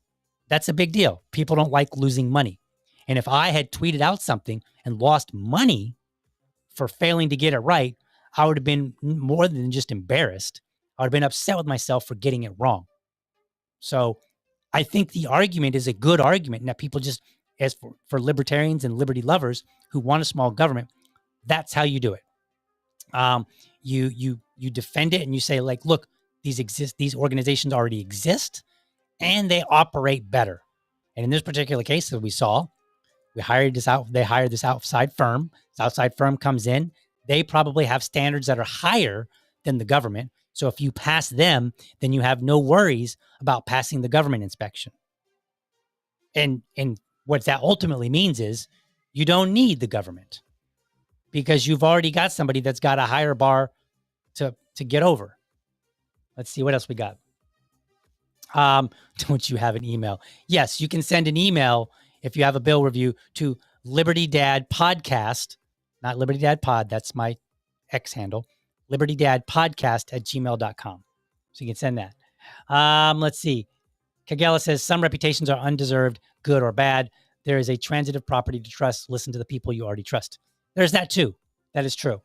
That's a big deal. People don't like losing money. And if I had tweeted out something and lost money for failing to get it right, I would have been more than just embarrassed. I would have been upset with myself for getting it wrong. So I think the argument is a good argument, and that people just, as for libertarians and liberty lovers who want a small government, that's how you do it. You defend it and you say, like, look, these organizations already exist and they operate better. And in this particular case that we saw, they hired this outside firm. This outside firm comes in. They probably have standards that are higher than the government. So if you pass them, then you have no worries about passing the government inspection. And what that ultimately means is you don't need the government because you've already got somebody that's got a higher bar to get over. Let's see what else we got. Don't you have an email? Yes, you can send an email if you have a bill review to Liberty Dad Podcast, not Liberty Dad Pod. That's my X handle. LibertyDadPodcast@gmail.com. So you can send that. Let's see. Kagela says some reputations are undeserved, good or bad. there is a transitive property to trust. Listen to the people you already trust. There's that too. That is true.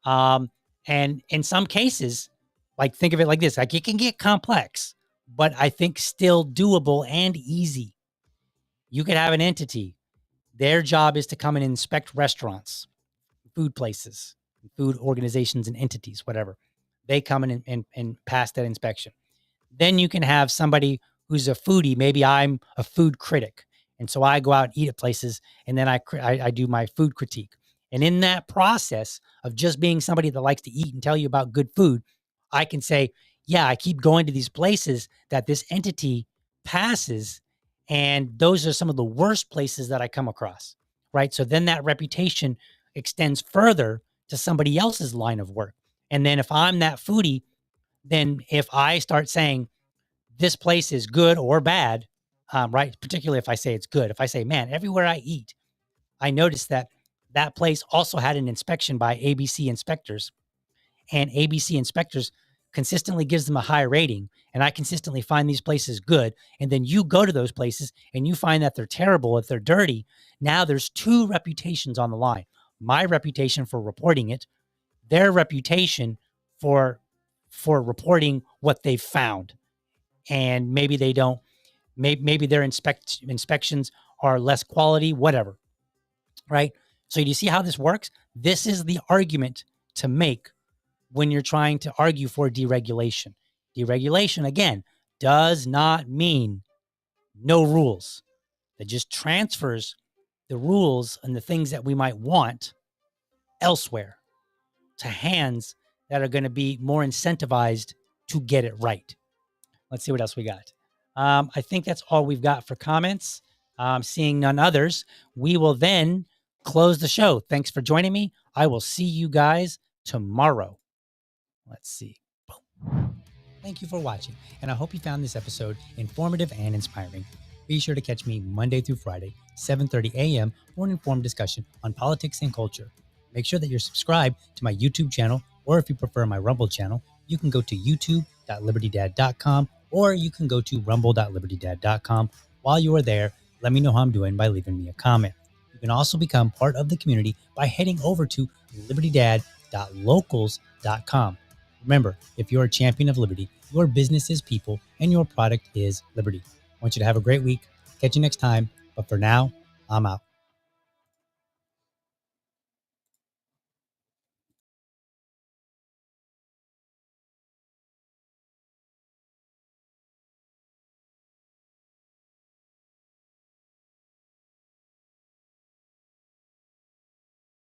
And in some cases, like think of it like this, like it can get complex, but I think still doable and easy. You could have an entity. Their job is to come and inspect restaurants, food places, food organizations and entities, whatever. They come in and pass that inspection. Then you can have somebody who's a foodie. Maybe I'm a food critic. And so I go out and eat at places, and then I do my food critique. And in that process of just being somebody that likes to eat and tell you about good food, I can say, yeah, I keep going to these places that this entity passes, and those are some of the worst places that I come across, right? So then that reputation extends further to somebody else's line of work. And then if I'm that foodie, then if I start saying this place is good or bad, right? Particularly if I say it's good. If I say, man, everywhere I eat, I noticed that that place also had an inspection by ABC inspectors, and ABC inspectors consistently gives them a high rating, and I consistently find these places good. And then you go to those places and you find that they're terrible, if they're dirty. Now there's two reputations on the line. My reputation for reporting it, their reputation for reporting what they've found. And maybe they don't, maybe their inspections are less quality, whatever, right? So do you see how this works? This is the argument to make when you're trying to argue for deregulation. Deregulation, again, does not mean no rules. It just transfers the rules and the things that we might want elsewhere to hands that are going to be more incentivized to get it right. Let's see what else we got. I think that's all we've got for comments. Seeing none others, we will then close the show. Thanks for joining me. I will see you guys tomorrow. Let's see. Boom. Thank you for watching, and I hope you found this episode informative and inspiring. Be sure to catch me Monday through Friday, 7:30 a.m. for an informed discussion on politics and culture. Make sure that you're subscribed to my YouTube channel, or if you prefer my Rumble channel, you can go to youtube.libertydad.com, or you can go to rumble.libertydad.com. While you are there, let me know how I'm doing by leaving me a comment. You can also become part of the community by heading over to libertydad.locals.com. Remember, if you're a champion of liberty, your business is people and your product is liberty. I want you to have a great week. Catch you next time. But for now, I'm out.